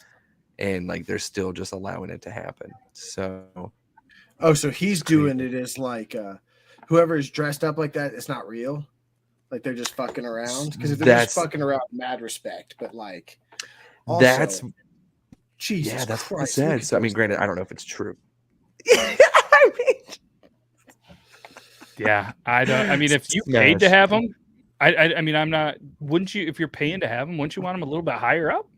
and like they're still just allowing it to happen. So so he's doing it as like whoever is dressed up like that, it's not real. Like they're just fucking around. Because if they're just fucking around, mad respect. But like also, that's Jesus. yeah, that's what it Christ, said. So I mean, granted, I don't know if it's true. Yeah. I mean, if you paid to have them, I mean, I'm not. Wouldn't you? If you're paying to have them, wouldn't you want them a little bit higher up?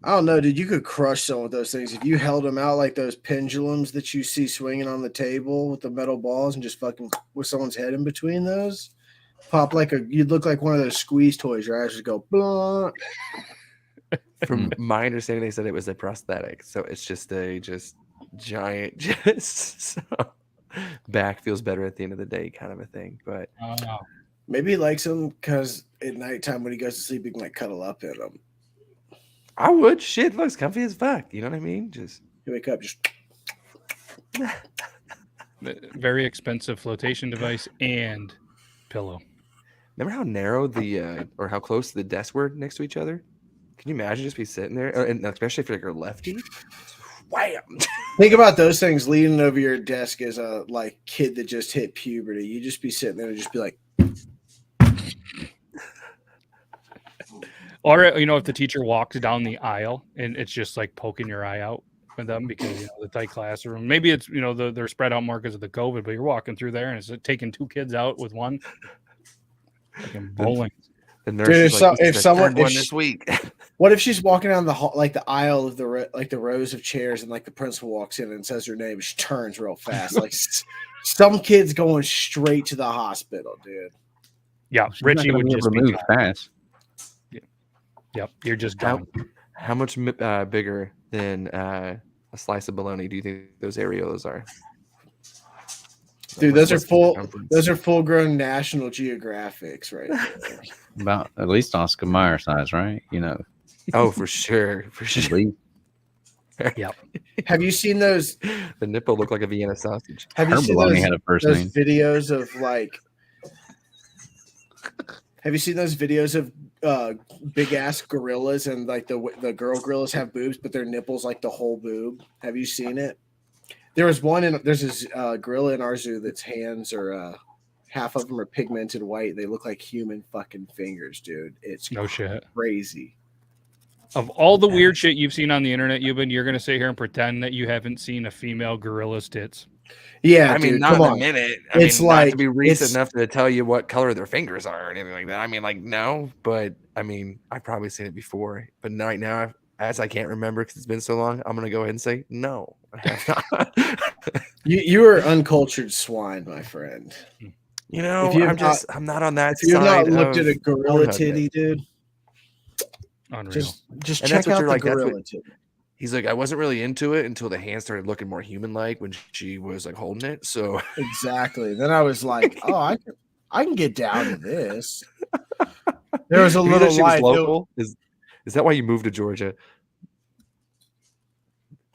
I don't know, dude. You could crush some of those things if you held them out like those pendulums that you see swinging on the table with the metal balls, and just fucking with someone's head in between those. Pop like you'd look like one of those squeeze toys. Your eyes just go blah. From my understanding, they said it was a prosthetic, so it's just a giant, so back feels better at the end of the day, kind of a thing. But maybe he likes them because at nighttime when he goes to sleep, he can like cuddle up in them. I would. Shit, looks comfy as fuck. You know what I mean? Just you wake up, just very expensive flotation device and pillow. remember how narrow the or how close the desks were next to each other? Can you imagine just be sitting there, and especially if you're like a lefty? Wham! think about those things leaning over your desk as a like kid that just hit puberty. You just be sitting there and just be like, or if the teacher walks down the aisle and it's just like poking your eye out with them because the tight classroom. Maybe it's they're spread out more because of the COVID, but you're walking through there and it's taking 2 kids out with one. Fucking bowling. The nurse dude, is like, if someone this week. What if she's walking down the hall, like the aisle of the rows of chairs, and like the principal walks in and says her name, she turns real fast. Like some kids going straight to the hospital, dude. Yeah, Richie would just be moved fast. Yep, you're just gone. How much bigger than a slice of bologna do you think those areolas are? Dude, those are full-grown National Geographics right there. About at least Oscar Mayer size, right? Oh, for sure. Yep. Have you seen those? The nipple looked like a Vienna sausage. Have you Her seen bologna those, had a first those name. videos of like? Have you seen those videos of big ass gorillas, and like the girl gorillas have boobs, but their nipples like the whole boob. Have you seen it? There's this gorilla in our zoo that's hands are half of them are pigmented white. They look like human fucking fingers, dude. It's No shit. crazy. Of all the weird shit you've seen on the internet, you're going to sit here and pretend that you haven't seen a female gorilla's tits. Yeah, I mean, dude, not come in on. a minute. It's not like to be recent enough to tell you what color their fingers are or anything like that. I mean, like, no, but I mean, I've probably seen it before. But right now, as I can't remember because it's been so long, I'm going to go ahead and say no. I have not. You are uncultured swine, my friend. You know, I'm not on that if you've side. not looked at a gorilla Pornhub titty, yet. dude, Unreal. just And check that's what out you're the like, that's gorilla what- titty. He's like, I wasn't really into it until the hand started looking more human-like when she was like holding it. So Exactly. Then I was like, oh, I can get down to this. There was a You know little she was light. local. Is that why you moved to Georgia?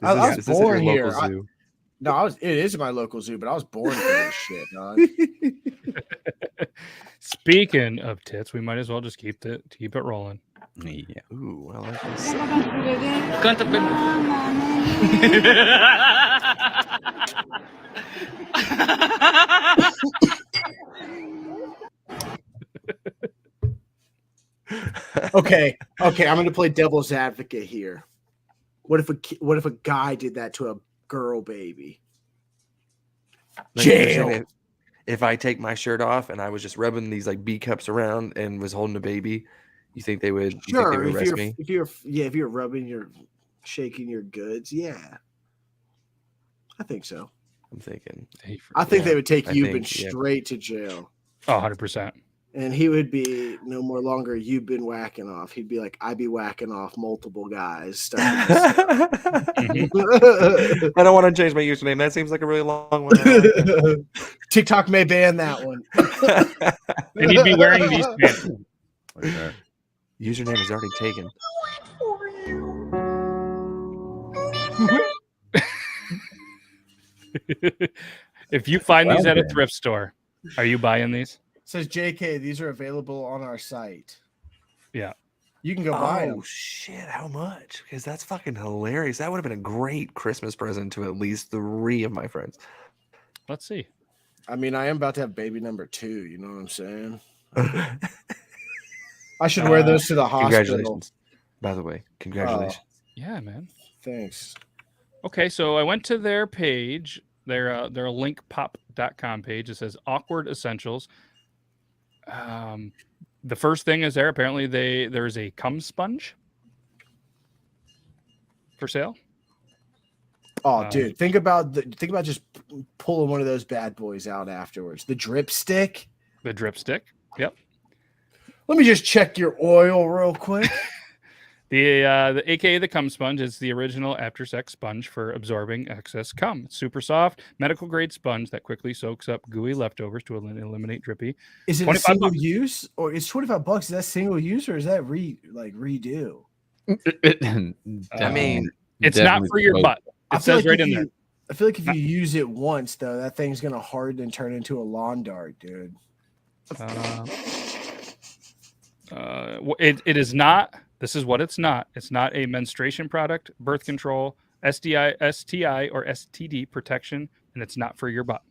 I was is this at born your here. local zoo? No, it is my local zoo, but I was born for this shit, dog. Speaking of tits, we might as well just keep it rolling. Yeah. Ooh, I like this. Okay, I'm going to play devil's advocate here. What if a guy did that to a girl baby? Like, you're Jail. saying if I take my shirt off and I was just rubbing these like B cups around and was holding a baby, you think they would? You think they Sure, would arrest me? if you're rubbing shaking your goods, yeah, I think so. I'm thinking. I think they would take I Euban think, yeah. straight to jail. Oh, 100%. And he would be no more longer you've been whacking off. He'd be like, I be whacking off multiple guys. I don't want to change my username. That seems like a really long one. TikTok may ban that one. And he'd be wearing these pants. Like that. Username is already taken. If you find these at a thrift store, are you buying these? Says JK, these are available on our site. Yeah. You can go buy Oh them. shit! How much? Because that's fucking hilarious. That would have been a great Christmas present to at least 3 of my friends. Let's see. I mean, I am about to have baby number 2. You know what I'm saying? I should wear those to the hospital. Congratulations. By the way, congratulations. Yeah, man. Thanks. Okay, so I went to their page, their linkpop.com page. It says awkward essentials. The first thing is there. Apparently, there's a cum sponge for sale. Oh, dude, think about just pulling one of those bad boys out afterwards. The drip stick. The drip stick. Yep. Let me just check your oil real quick. The AKA the cum sponge is the original after sex sponge for absorbing excess cum. It's super soft, medical grade sponge that quickly soaks up gooey leftovers to eliminate drippy. Is it a 25 single bucks. use, or it's $25? Is that single use, or is that redo? I mean, It's not for your butt. It says right in there. I feel like if you use it once, though, that thing's gonna harden and turn into a lawn dart, dude. It is not. This is what it's not. It's not a menstruation product, birth control, STI, or STD protection, and it's not for your butt.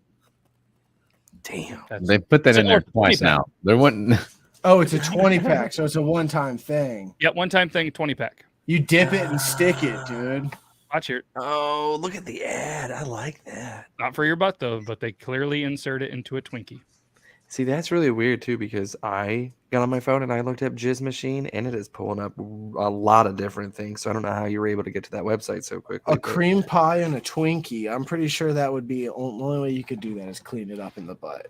damn. They put that in there twice now. There wasn't. Oh, it's a 20-pack, so it's a one-time thing. Yeah, one-time thing, 20-pack. You dip it and stick it, dude. Watch here. Oh, look at the ad. I like that. Not for your butt, though, but they clearly insert it into a Twinkie. See, that's really weird too, because I got on my phone and I looked up Jizz Machine, and it is pulling up a lot of different things. So I don't know how you were able to get to that website so quickly. A cream pie and a Twinkie. I'm pretty sure that would be the only way you could do that is clean it up in the butt.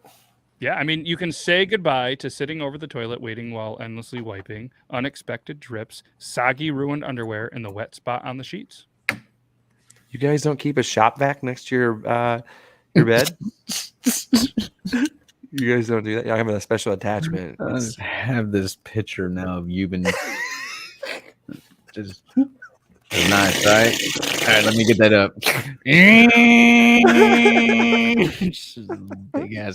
Yeah, I mean, you can say goodbye to sitting over the toilet waiting while endlessly wiping, unexpected drips, soggy ruined underwear, and the wet spot on the sheets. You guys don't keep a shop vac next to your bed? You guys don't do that? I have a special attachment. I have this picture now of you been just nice, right? All right, let me get that up. Big ass.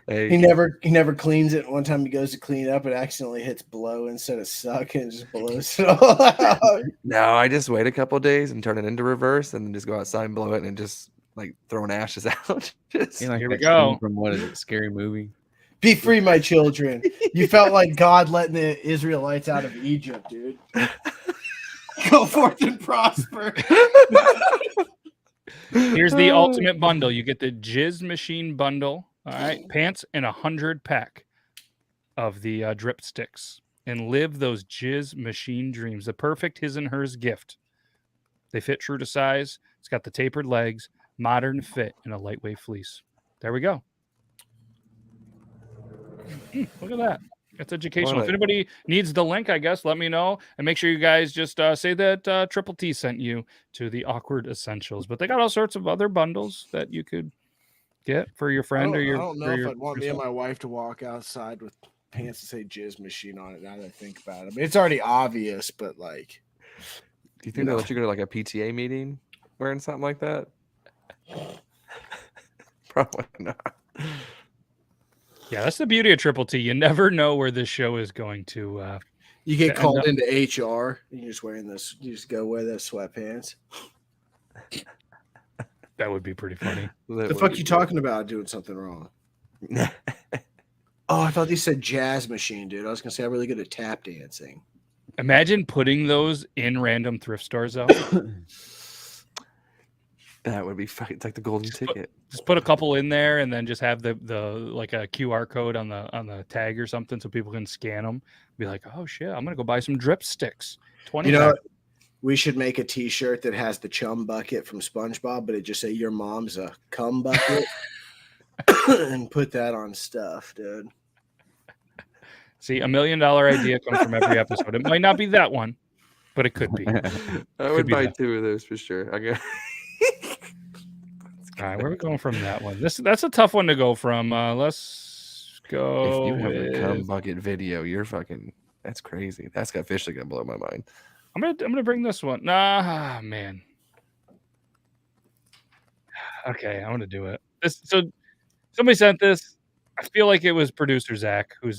Hey, He never cleans it. One time he goes to clean it up, it accidentally hits blow instead of suck, and it just blows it all out. no, I just wait a couple days and turn it into reverse, and then just go outside and blow it, and just like throwing ashes out. Just, You know, like Here we that scene go. from what is it? Scary Movie. Be free, my children. You felt like God letting the Israelites out of Egypt, dude. Go forth and prosper. Here's the ultimate bundle. You get the Jizz Machine bundle. All right, pants and 100 pack of the drip sticks, and live those Jizz Machine dreams. The perfect his and hers gift. They fit true to size. It's got the tapered legs, modern fit, and a lightweight fleece. There we go. Look at that. It's educational. If anybody needs the link, I guess, let me know. And make sure you guys just say that Triple T sent you to the Awkward Essentials. But they got all sorts of other bundles that you could get for your friend or your. I don't know or if your, I'd want me and my wife to walk outside with pants that say Jizz Machine on it. Now that I think about it, I mean, it's already obvious, but like, do you think they'll let you go to like a PTA meeting wearing something like that? Probably not. Yeah, that's the beauty of Triple T. You never know where this show is going to. you get to called end up. into HR and you're just wearing this. You just go wear those sweatpants. That would be pretty funny. The fuck you talking about doing something wrong? Oh, I thought they said Jazz Machine, dude. I was gonna say I'm really good at tap dancing. Imagine putting those in random thrift stores, though. That would be fucking. It's like the golden ticket. Just put a couple in there, and then just have the like a QR code on the tag or something, so people can scan them. Be like, oh shit, I'm gonna go buy some drip sticks. 20. You know, we should make a T-shirt that has the chum bucket from SpongeBob, but it just say your mom's a cum bucket, and put that on stuff, dude. See, $1 million idea comes from every episode. It might not be that one, but it could be. I would buy 2 of those for sure. Okay. All right, where are we going from that one? That's a tough one to go from. Let's go. If you have with... a cum bucket video, you're fucking. That's crazy. That's officially gonna blow my mind. I'm gonna bring this one. Nah, man. Okay, I'm gonna do it. So somebody sent this. I feel like it was producer Zach who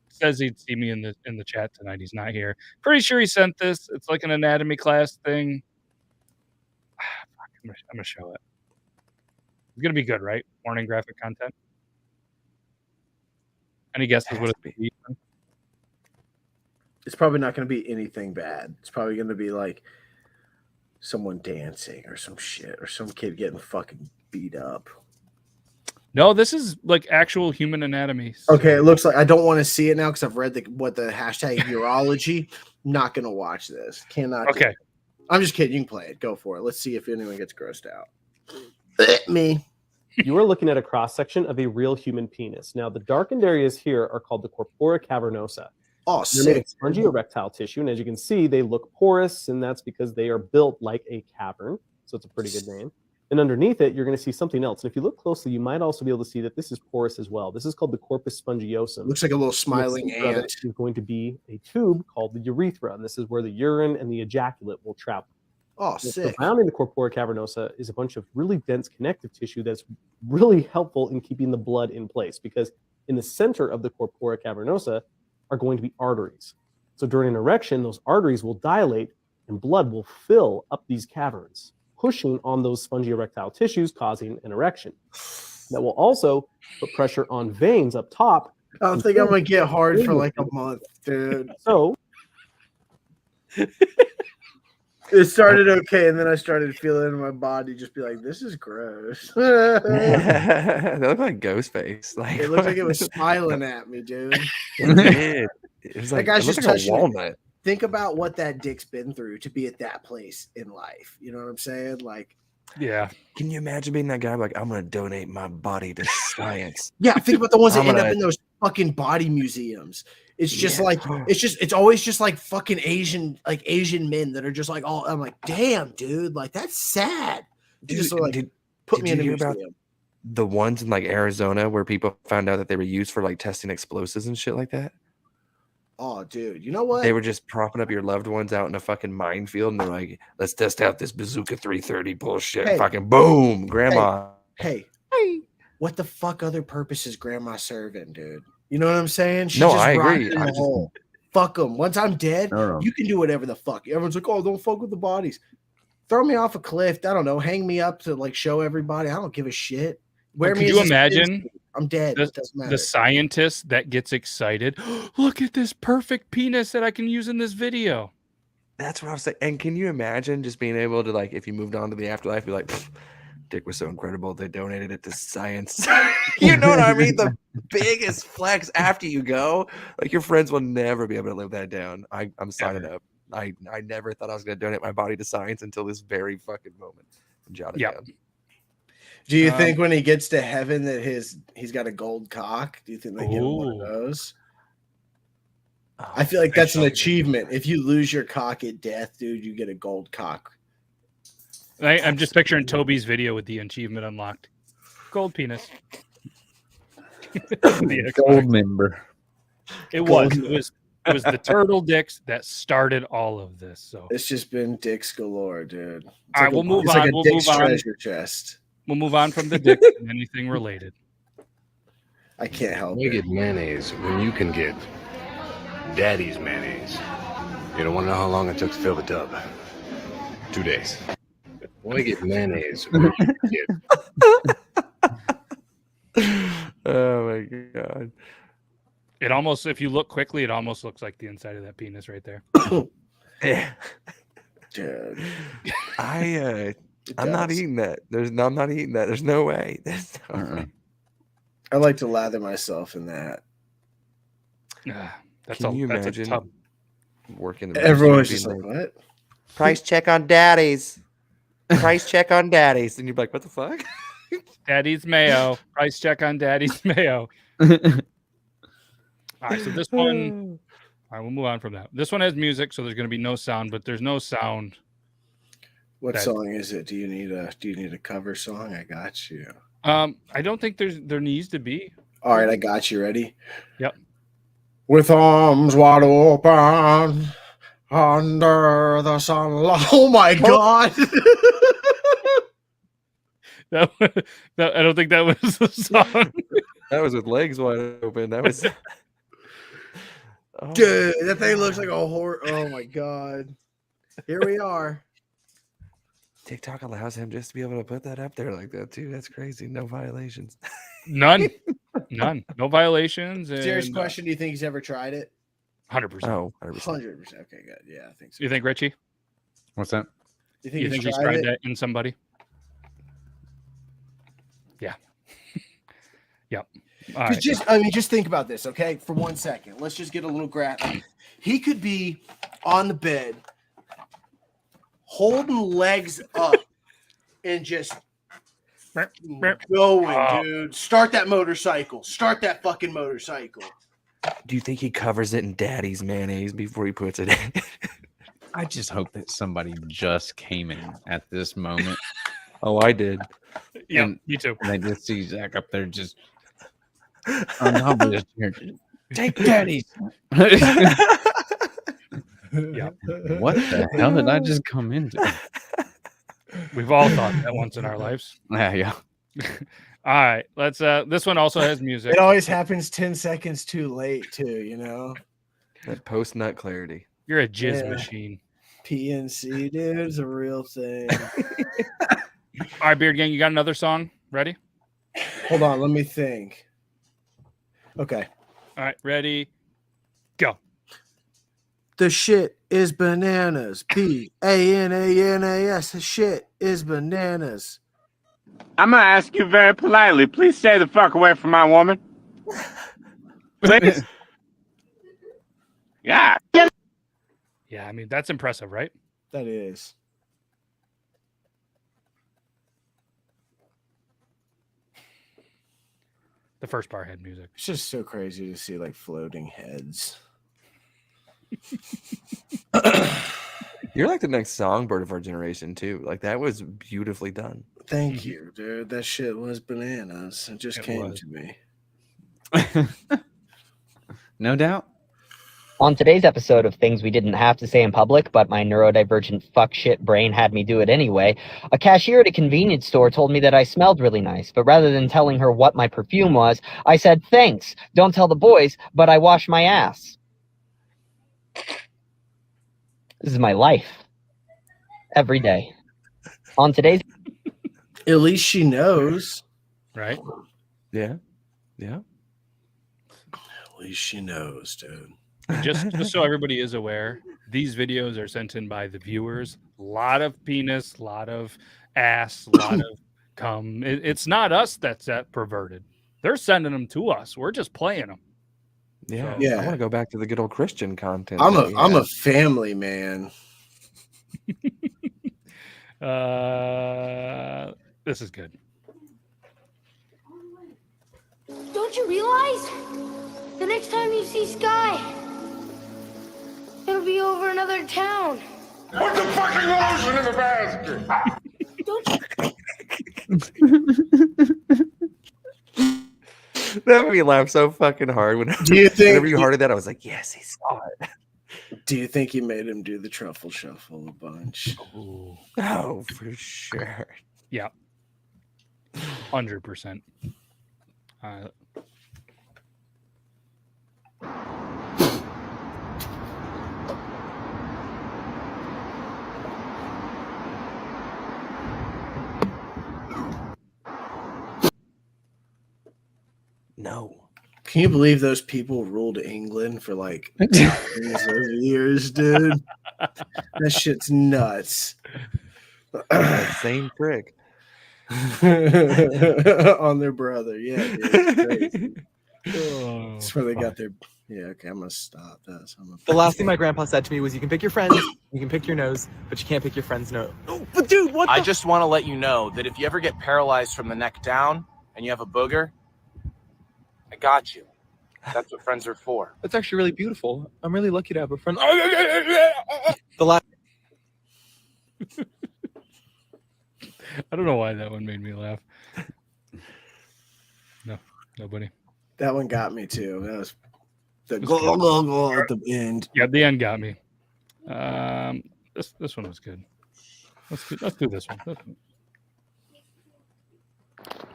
says he'd see me in the chat tonight. He's not here. Pretty sure he sent this. It's like an anatomy class thing. I'm gonna show it. It's gonna be good, right? Morning graphic content. Any guesses what it's be? It's probably not going to be anything bad. It's probably going to be like someone dancing or some shit or some kid getting fucking beat up. No, this is like actual human anatomy. Okay, it looks like I don't want to see it now because I've read the hashtag urology. Not going to watch this. Cannot. Okay. I'm just kidding. You can play it. Go for it. Let's see if anyone gets grossed out. Me. You are looking at a cross-section of a real human penis. Now, the darkened areas here are called the corpora cavernosa. Oh, They're made sick. of spongy erectile tissue, and as you can see, they look porous, and that's because they are built like a cavern, so it's a pretty good name. And underneath it, you're going to see something else. And if you look closely, you might also be able to see that this is porous as well. This is called the corpus spongiosum. Looks like a little smiling ant. ant. Is going to be a tube called the urethra, and this is where the urine and the ejaculate will travel. Oh, sick. Surrounding the corpora cavernosa is a bunch of really dense connective tissue that's really helpful in keeping the blood in place, because in the center of the corpora cavernosa are going to be arteries. So during an erection, those arteries will dilate and blood will fill up these caverns, pushing on those spongy erectile tissues, causing an erection. That will also put pressure on veins up top. I don't think I'm going to get hard for like a month, dude. So it started okay, and then I started feeling in my body just be like, this is gross. They look like Ghostface. Like It looked like it was smiling at me, dude. It did. It was That like, guy's it looked just like a touching walnut. Think about what that dick's been through to be at that place in life. You know what I'm saying? Like, yeah. Can you imagine being that guy? Like, I'm gonna donate my body to science. yeah, think about the ones that I'm end up gonna- in those fucking body museums. It's just Yeah. like it's always just like fucking Asian men that are just like, oh, I'm like, damn, dude, like that's sad. Dude, Just like, did put me you in a hear about museum. the ones in like Arizona where people found out that they were used for like testing explosives and shit like that? Oh, dude, you know what? They were just propping up your loved ones out in a fucking minefield, and they're like, "Let's test out this bazooka 330 bullshit." Hey. Fucking boom, grandma. Hey, what the fuck other purpose is grandma serving, dude? You know what I'm saying? She's No, just I agree. rotting in the hole. Fuck them. Once I'm dead, No. you can do whatever the fuck. Everyone's like, oh, don't fuck with the bodies. Throw me off a cliff. I don't know. Hang me up to like show everybody. I don't give a shit. Wear Could me you as a imagine skin suit. I'm dead. It doesn't matter. the scientist that gets excited? Look at this perfect penis that I can use in this video. That's what I was saying. And can you imagine just being able to, like, if you moved on to the afterlife, be like, dick was so incredible, they donated it to science. You know what I mean? The biggest flex after you go, like, your friends will never be able to live that down. I'm signing up. I never thought I was going to donate my body to science until this very fucking moment. Jot it down. Do you think when he gets to heaven that he's got a gold cock? Do you think they give him one of those? I feel like that's an achievement. If you lose your cock at death, dude, you get a gold cock. I'm just picturing Toby's video with the achievement unlocked. Gold penis. Gold member. It was the turtle dicks that started all of this. So it's just been dicks galore, dude. All right, we'll move on. Like a we'll dick's move on. treasure chest. We'll move on from the dicks and anything related. I can't help You it. get mayonnaise when you can get daddy's mayonnaise. You don't want to know how long it took to fill the tub. 2 days. Why get mayonnaise when you can get... Oh my god. It almost, if you look quickly, it almost looks like the inside of that penis right there. Yeah. Dude. I'm not eating that. I'm not eating that. There's no way. There's no way. I like to lather myself in that. Can you imagine working? Everyone's just like, what? Price check on daddies. Price check on daddies. And you're like, what the fuck? Daddy's mayo. Price check on daddy's mayo. All right, so this one, all right, we'll move on from that. This one has music, so there's going to be no sound, but there's no sound. What song is it? Do you need a cover song? I got you. I don't think there needs to be. All right, I got you. Ready? Yep. With arms wide open under the sunlight. Oh my god. I don't think that was the song. That was with legs wide open. That was. Oh. Dude, that thing looks like a horror. Oh my god. Here we are. TikTok allows him just to be able to put that up there like that too. That's crazy. No violations. None. No violations. Serious and, question. Do you think he's ever tried it? 100%. Oh, 100%. Okay, good. Yeah, I think so. You think, Richie? What's that? You You think he's he's tried that in somebody? Yeah. Yep. All right. Just think about this, okay? For 1 second. Let's just get a little graphic. He could be on the bed, holding legs up, and just going, dude. Start that motorcycle. Start that fucking motorcycle. Do you think he covers it in daddy's mayonnaise before he puts it in? I just hope that somebody just came in at this moment. Oh, I did. Yeah, you too. And I just see Zach up there just. I'm just here. Take daddy's. Yeah. What the hell did I just come into? We've all thought that once in our lives. Yeah. All right, let's. This one also has music. It always happens 10 seconds too late, too, you know? That post nut clarity. You're a jizz machine. PNC, dude, is a real thing. All right, Beard Gang, you got another song? Ready? Hold on, let me think. Okay. All right, ready? Go. The shit is bananas. BANANAS. The shit is bananas. I'm gonna ask you very politely. Please stay the fuck away from my woman. Please. Yeah. Yeah, I mean, that's impressive, right? That is. The first part had music. It's just so crazy to see like floating heads. You're like the next songbird of our generation too. Like that was beautifully done. Thank you, dude. That shit was bananas. It just came to me. No doubt. On today's episode of Things We Didn't Have to Say in Public, but my neurodivergent fuckshit brain had me do it anyway, a cashier at a convenience store told me that I smelled really nice, but rather than telling her what my perfume was, I said, thanks, don't tell the boys, but I wash my ass. This is my life. Every day. On today's... At least she knows. Right? Yeah. Yeah. At least she knows, dude. Just so everybody is aware, these videos are sent in by the viewers. A lot of penis, a lot of ass, a lot of cum. It's not us that's that perverted. They're sending them to us. We're just playing them. Yeah. Yeah. I want to go back to the good old Christian content. I'm a family man. This is good. Don't you realize? The next time you see Sky, it'll be over another town. Put the fucking lotion in the basket. That made me laugh so fucking hard. Whenever you heard that, I was like, yes, he saw it. Do you think he made him do the truffle shuffle a bunch? Oh, for sure. Yeah. 100%. No. Can you believe those people ruled England for like years, dude? That shit's nuts. Same trick. On their brother. Yeah, dude, it's crazy. That's where they got their... Yeah, okay, I'm going to stop that. The last thing my grandpa said to me was, you can pick your friends, you can pick your nose, but you can't pick your friend's nose. But dude, what I just want to let you know that if you ever get paralyzed from the neck down and you have a booger, I got you. That's what friends are for. That's actually really beautiful. I'm really lucky to have a friend. The last... I don't know why that one made me laugh. No, nobody. That one got me too. That was the go at the end. Yeah, the end got me. This one was good. Let's do this one.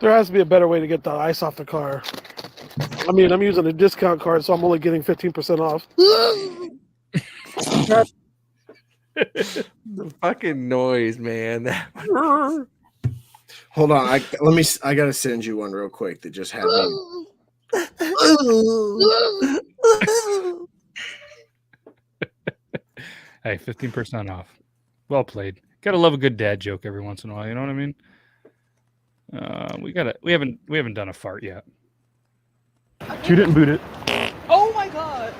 There has to be a better way to get the ice off the car. I mean, I'm using a discount card, so I'm only getting 15% off. The fucking noise, man. Hold on, I gotta send you one real quick that just had me. Hey, 15% off. Well played. Gotta love a good dad joke every once in a while. You know what I mean? We haven't done a fart yet. Shoot it and boot it. Oh my god!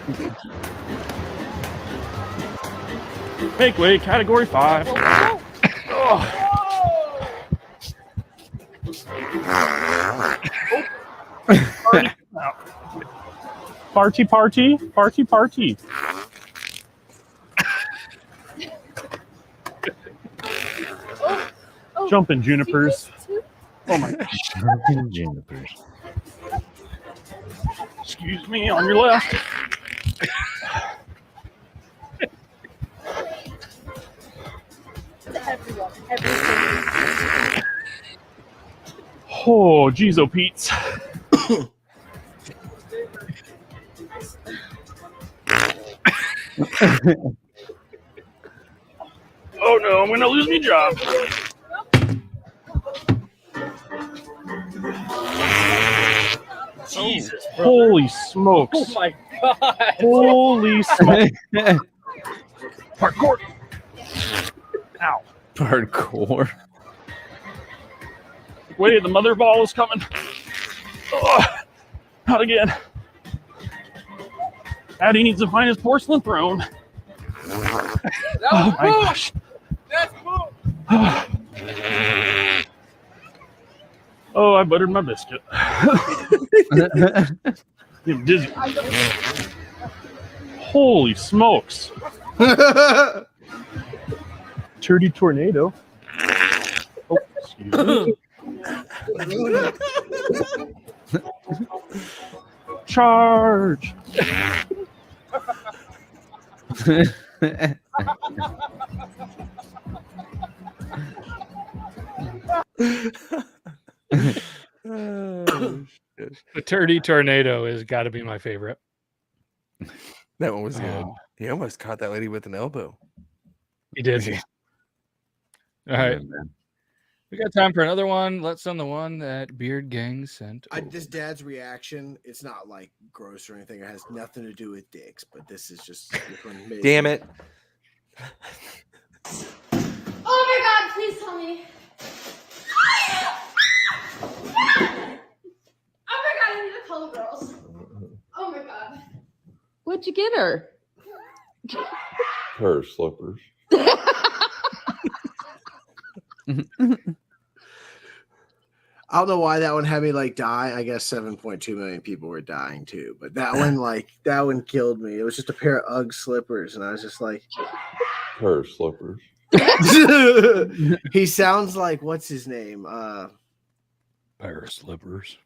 Make way, category 5. Party. Jumping junipers. Oh my gosh. Jumping junipers. Excuse me, on your left. Oh, geez, oh, Pete's. Oh no, I'm gonna lose my job. Jesus, holy smokes. Oh my god. Holy smokes. Parkour. Ow. Hardcore. Wait, the mother ball is coming. Oh, not again. Addie needs to find his porcelain throne. Oh my gosh. That's cool. Oh, I buttered my biscuit. I'm dizzy. Holy smokes. Turdy tornado. Oh, excuse me. Charge. Oh, shit. The Turdy Tornado has got to be my favorite. That one was good. Oh. He almost caught that lady with an elbow. He did. All right. We got time for another one. Let's send the one that Beard Gang sent. This dad's reaction, it's not like gross or anything. It has nothing to do with dicks, but this is just Damn it. Oh my god, please tell me. Oh my god, I need to call the girls. Oh my god. What'd you get her? Her slippers. I don't know why that one had me like die. I guess 7.2 million people were dying too, but that one killed me. It was just a pair of UGG slippers, and I was just like, Her slippers. he sounds like what's his name? Pair of slippers.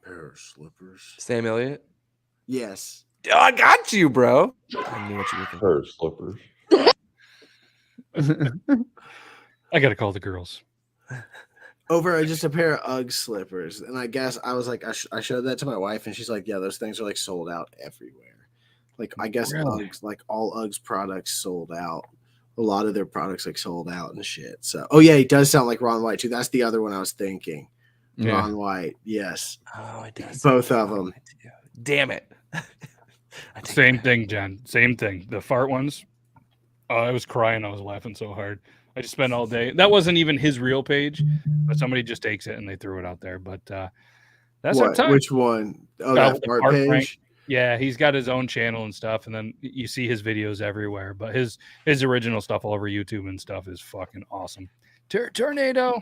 Pair of slippers. Sam Elliott? Yes. Oh, I got you, bro. I knew what you were thinking. Her slippers. I got to call the girls. Over just a pair of UGG slippers. And I guess I was like, I showed that to my wife, and she's like, yeah, those things are like sold out everywhere. Like, I guess Really? UGGs, like all UGGs products sold out. A lot of their products like sold out and shit. So, oh yeah, he does sound like Ron White too. That's the other one I was thinking. Yeah. Ron White, yes. Oh, it does. Both of them. Damn it. Same thing, Jen. Same thing. The fart ones. Oh, I was crying. I was laughing so hard. I just spent all day. That wasn't even his real page, but somebody just takes it and they threw it out there. But that's our time. Which one? Oh, that the fart fart page. prank. Yeah, he's got his own channel and stuff, and then you see his videos everywhere. But his original stuff all over YouTube and stuff is fucking awesome. Tornado.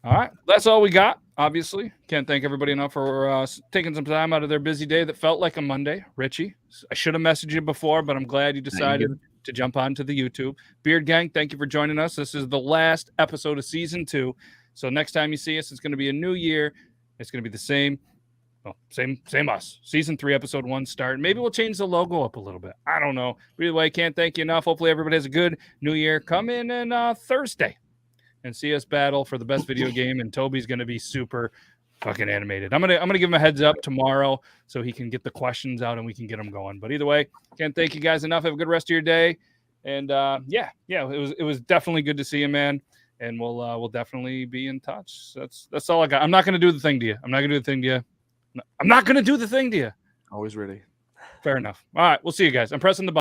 All right, that's all we got. Obviously, can't thank everybody enough for taking some time out of their busy day that felt like a Monday. Richie, I should have messaged you before, but I'm glad you decided to jump onto the YouTube. Beard Gang, thank you for joining us. This is the last episode of season 2. So next time you see us, it's going to be a new year. It's going to be the same. Well, same us. Season 3, episode 1 start. Maybe we'll change the logo up a little bit. I don't know. Either way, can't thank you enough. Hopefully everybody has a good new year. Come in on Thursday and see us battle for the best video game. And Toby's going to be super fucking animated. I'm gonna give him a heads up tomorrow so he can get the questions out and we can get them going. But either way, can't thank you guys enough. Have a good rest of your day. And yeah, it was definitely good to see you, man. And we'll definitely be in touch. That's all I got. I'm not gonna do the thing to you. I'm not gonna do the thing to you. Always ready. Fair enough. All right, we'll see you guys. I'm pressing the button.